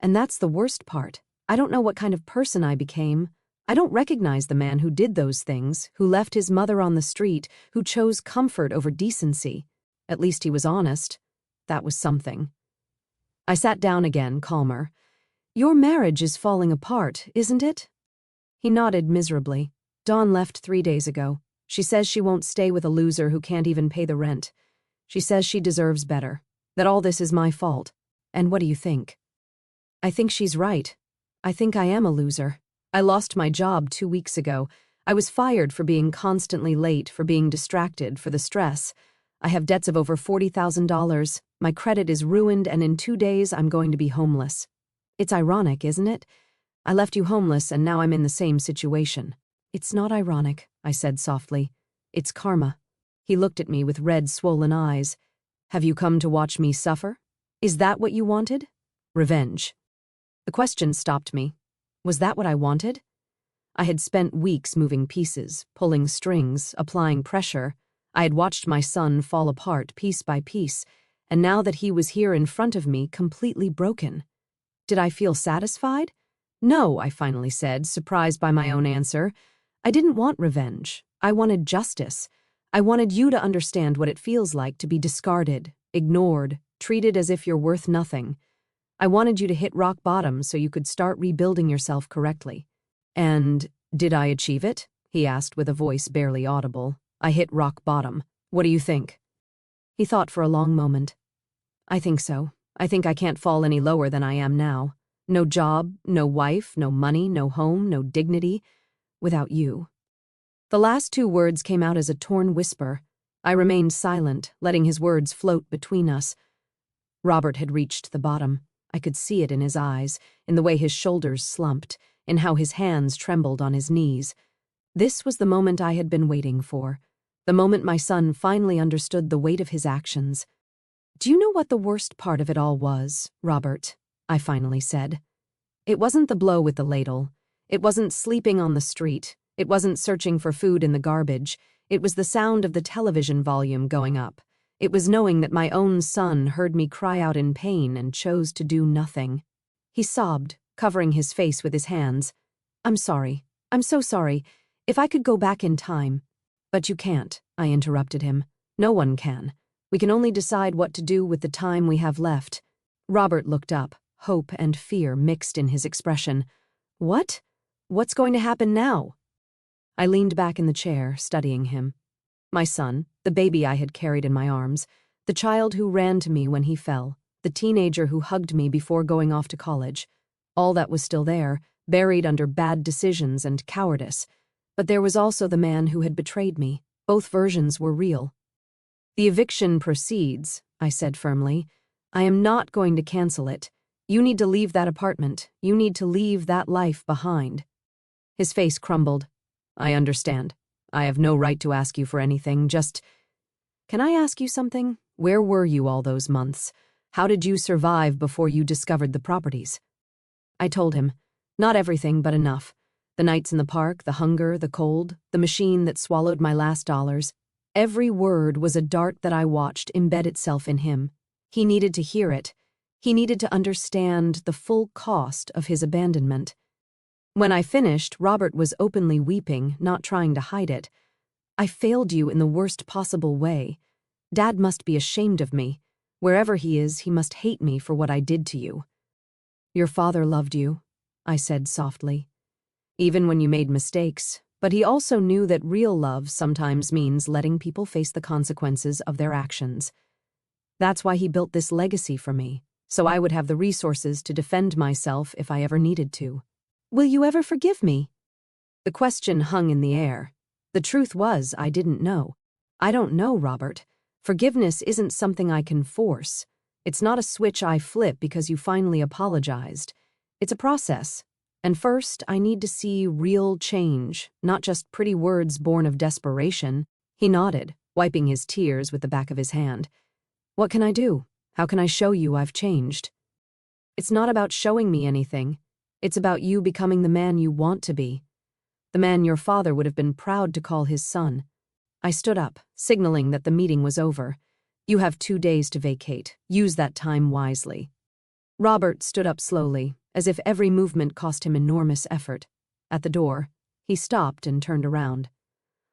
And that's the worst part. I don't know what kind of person I became. I don't recognize the man who did those things, who left his mother on the street, who chose comfort over decency. At least he was honest. That was something." I sat down again, calmer. "Your marriage is falling apart, isn't it?" He nodded miserably. "Dawn left 3 days ago. She says she won't stay with a loser who can't even pay the rent. She says she deserves better, that all this is my fault. And what do you think?" "I think she's right. I think I am a loser. I lost my job 2 weeks ago. I was fired for being constantly late, for being distracted, for the stress. I have debts of over $40,000. My credit is ruined, and in 2 days I'm going to be homeless. It's ironic, isn't it? I left you homeless, and now I'm in the same situation." "It's not ironic," I said softly. "It's karma." He looked at me with red, swollen eyes. "Have you come to watch me suffer? Is that what you wanted? Revenge." The question stopped me. Was that what I wanted? I had spent weeks moving pieces, pulling strings, applying pressure. I had watched my son fall apart piece by piece, and now that he was here in front of me, completely broken. Did I feel satisfied? No, I finally said, surprised by my own answer. I didn't want revenge. I wanted justice. I wanted you to understand what it feels like to be discarded, ignored, treated as if you're worth nothing. I wanted you to hit rock bottom so you could start rebuilding yourself correctly. And did I achieve it? He asked with a voice barely audible. I hit rock bottom. What do you think? He thought for a long moment. I think so. I think I can't fall any lower than I am now. No job, no wife, no money, no home, no dignity. Without you. The last two words came out as a torn whisper. I remained silent, letting his words float between us. Robert had reached the bottom. I could see it in his eyes, in the way his shoulders slumped, in how his hands trembled on his knees. This was the moment I had been waiting for, the moment my son finally understood the weight of his actions. Do you know what the worst part of it all was, Robert? I finally said. It wasn't the blow with the ladle. It wasn't sleeping on the street. It wasn't searching for food in the garbage. It was the sound of the television volume going up. It was knowing that my own son heard me cry out in pain and chose to do nothing. He sobbed, covering his face with his hands. I'm sorry. I'm so sorry. If I could go back in time. But you can't, I interrupted him. No one can. We can only decide what to do with the time we have left. Robert looked up, hope and fear mixed in his expression. What? What's going to happen now? I leaned back in the chair, studying him. My son, the baby I had carried in my arms, the child who ran to me when he fell, the teenager who hugged me before going off to college. All that was still there, buried under bad decisions and cowardice. But there was also the man who had betrayed me. Both versions were real. The eviction proceeds, I said firmly. I am not going to cancel it. You need to leave that apartment. You need to leave that life behind. His face crumbled. I understand. I have no right to ask you for anything, just… Can I ask you something? Where were you all those months? How did you survive before you discovered the properties? I told him. Not everything, but enough. The nights in the park, the hunger, the cold, the machine that swallowed my last dollars. Every word was a dart that I watched embed itself in him. He needed to hear it. He needed to understand the full cost of his abandonment. When I finished, Robert was openly weeping, not trying to hide it. I failed you in the worst possible way. Dad must be ashamed of me. Wherever he is, he must hate me for what I did to you. Your father loved you, I said softly. Even when you made mistakes, but he also knew that real love sometimes means letting people face the consequences of their actions. That's why he built this legacy for me, so I would have the resources to defend myself if I ever needed to. Will you ever forgive me? The question hung in the air. The truth was, I didn't know. I don't know, Robert. Forgiveness isn't something I can force. It's not a switch I flip because you finally apologized. It's a process. And first, I need to see real change, not just pretty words born of desperation. He nodded, wiping his tears with the back of his hand. What can I do? How can I show you I've changed? It's not about showing me anything. It's about you becoming the man you want to be. The man your father would have been proud to call his son. I stood up, signaling that the meeting was over. You have 2 days to vacate. Use that time wisely. Robert stood up slowly, as if every movement cost him enormous effort. At the door, he stopped and turned around.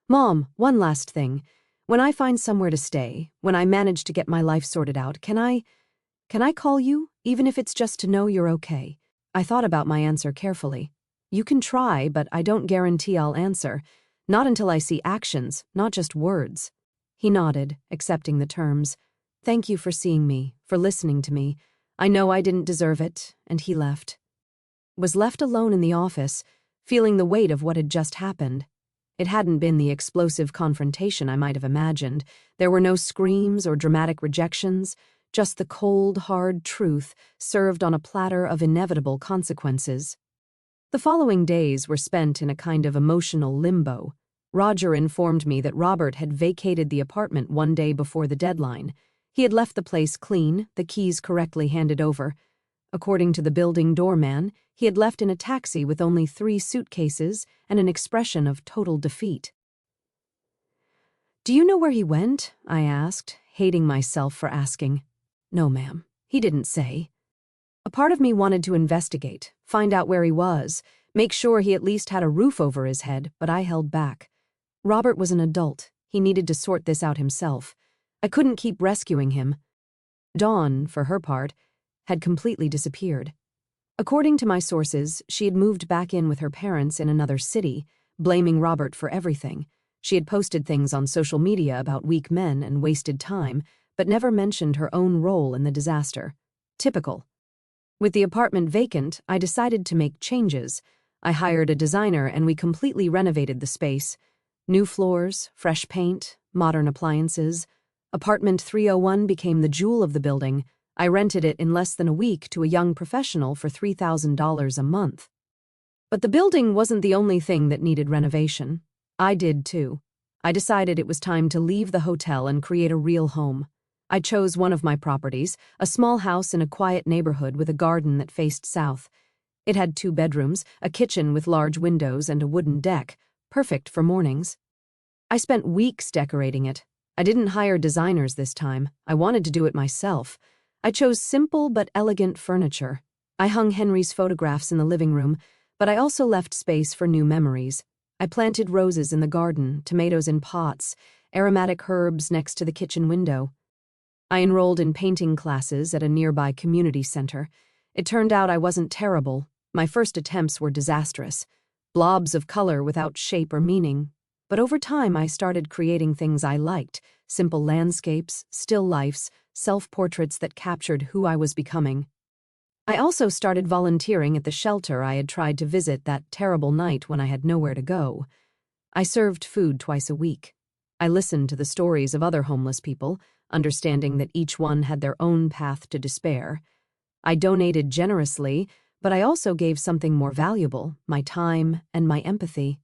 Mom, one last thing. When I find somewhere to stay, when I manage to get my life sorted out, can I call you, even if it's just to know you're okay? I thought about my answer carefully. You can try, but I don't guarantee I'll answer. Not until I see actions, not just words. He nodded, accepting the terms. Thank you for seeing me, for listening to me. I know I didn't deserve it, and he left. Was left alone in the office, feeling the weight of what had just happened. It hadn't been the explosive confrontation I might have imagined. There were no screams or dramatic rejections, just the cold, hard truth served on a platter of inevitable consequences. The following days were spent in a kind of emotional limbo. Roger informed me that Robert had vacated the apartment 1 day before the deadline. He had left the place clean, the keys correctly handed over. According to the building doorman, he had left in a taxi with only 3 suitcases and an expression of total defeat. Do you know where he went? I asked, hating myself for asking. No, ma'am. He didn't say. A part of me wanted to investigate, find out where he was, make sure he at least had a roof over his head, but I held back. Robert was an adult. He needed to sort this out himself. I couldn't keep rescuing him. Dawn, for her part, had completely disappeared. According to my sources, she had moved back in with her parents in another city, blaming Robert for everything. She had posted things on social media about weak men and wasted time, but never mentioned her own role in the disaster. Typical. With the apartment vacant, I decided to make changes. I hired a designer and we completely renovated the space. New floors, fresh paint, modern appliances. Apartment 301 became the jewel of the building. I rented it in less than a week to a young professional for $3,000 a month. But the building wasn't the only thing that needed renovation. I did too. I decided it was time to leave the hotel and create a real home. I chose one of my properties, a small house in a quiet neighborhood with a garden that faced south. It had 2 bedrooms, a kitchen with large windows and a wooden deck, perfect for mornings. I spent weeks decorating it. I didn't hire designers this time. I wanted to do it myself. I chose simple but elegant furniture. I hung Henry's photographs in the living room, but I also left space for new memories. I planted roses in the garden, tomatoes in pots, aromatic herbs next to the kitchen window. I enrolled in painting classes at a nearby community center. It turned out I wasn't terrible. My first attempts were disastrous. Blobs of color without shape or meaning. But over time I started creating things I liked, simple landscapes, still lifes, self-portraits that captured who I was becoming. I also started volunteering at the shelter I had tried to visit that terrible night when I had nowhere to go. I served food twice a week. I listened to the stories of other homeless people, understanding that each one had their own path to despair. I donated generously, but I also gave something more valuable, my time and my empathy.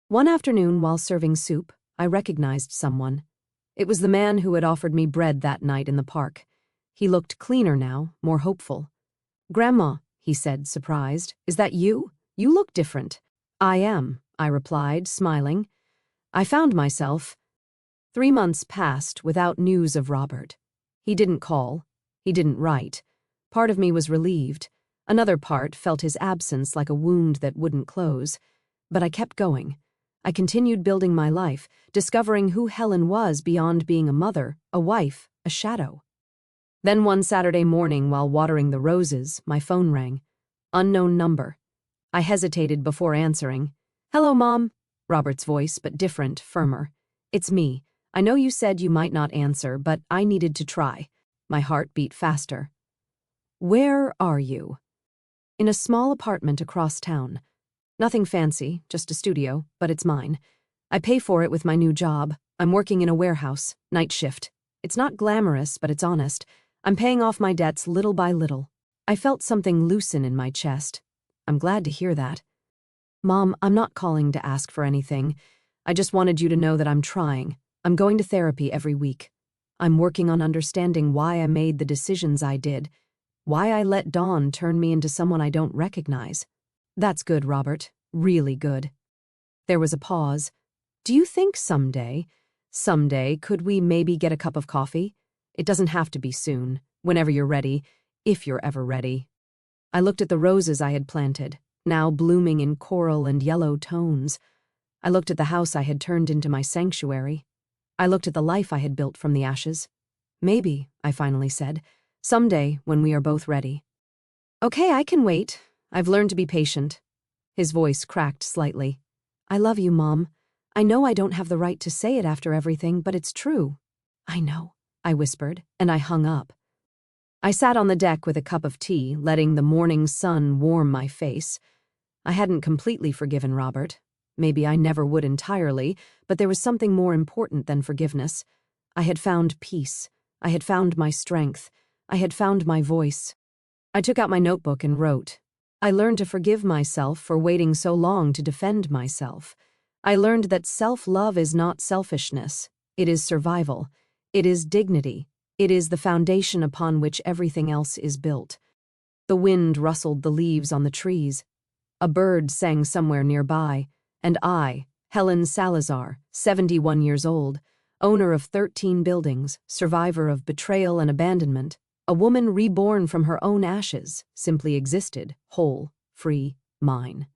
One afternoon while serving soup, I recognized someone. It was the man who had offered me bread that night in the park. He looked cleaner now, more hopeful. "Grandma," he said, surprised, "is that you? You look different." "I am," I replied, smiling. I found myself. 3 months passed without news of Robert. He didn't call. He didn't write. Part of me was relieved. Another part felt his absence like a wound that wouldn't close. But I kept going. I continued building my life, discovering who Helen was beyond being a mother, a wife, a shadow. Then one Saturday morning while watering the roses, my phone rang. Unknown number. I hesitated before answering. "Hello, Mom." Robert's voice, but different, firmer. "It's me. I know you said you might not answer, but I needed to try." My heart beat faster. "Where are you?" "In a small apartment across town. Nothing fancy, just a studio, but it's mine. I pay for it with my new job. I'm working in a warehouse, night shift. It's not glamorous, but it's honest. I'm paying off my debts little by little." I felt something loosen in my chest. "I'm glad to hear that." "Mom, I'm not calling to ask for anything. I just wanted you to know that I'm trying. I'm going to therapy every week. I'm working on understanding why I made the decisions I did, why I let Dawn turn me into someone I don't recognize." "That's good, Robert. Really good." There was a pause. "Do you think someday, could we maybe get a cup of coffee? It doesn't have to be soon, whenever you're ready, if you're ever ready." I looked at the roses I had planted, now blooming in coral and yellow tones. I looked at the house I had turned into my sanctuary. I looked at the life I had built from the ashes. "Maybe," I finally said, "someday when we are both ready." "Okay, I can wait. I've learned to be patient." His voice cracked slightly. "I love you, Mom. I know I don't have the right to say it after everything, but it's true." "I know," I whispered, and I hung up. I sat on the deck with a cup of tea, letting the morning sun warm my face. I hadn't completely forgiven Robert. Maybe I never would entirely, but there was something more important than forgiveness. I had found peace. I had found my strength. I had found my voice. I took out my notebook and wrote. I learned to forgive myself for waiting so long to defend myself. I learned that self-love is not selfishness. It is survival. It is dignity. It is the foundation upon which everything else is built. The wind rustled the leaves on the trees. A bird sang somewhere nearby, and I, Helen Salazar, 71 years old, owner of 13 buildings, survivor of betrayal and abandonment, A woman reborn from her own ashes, simply existed, whole, free, mine.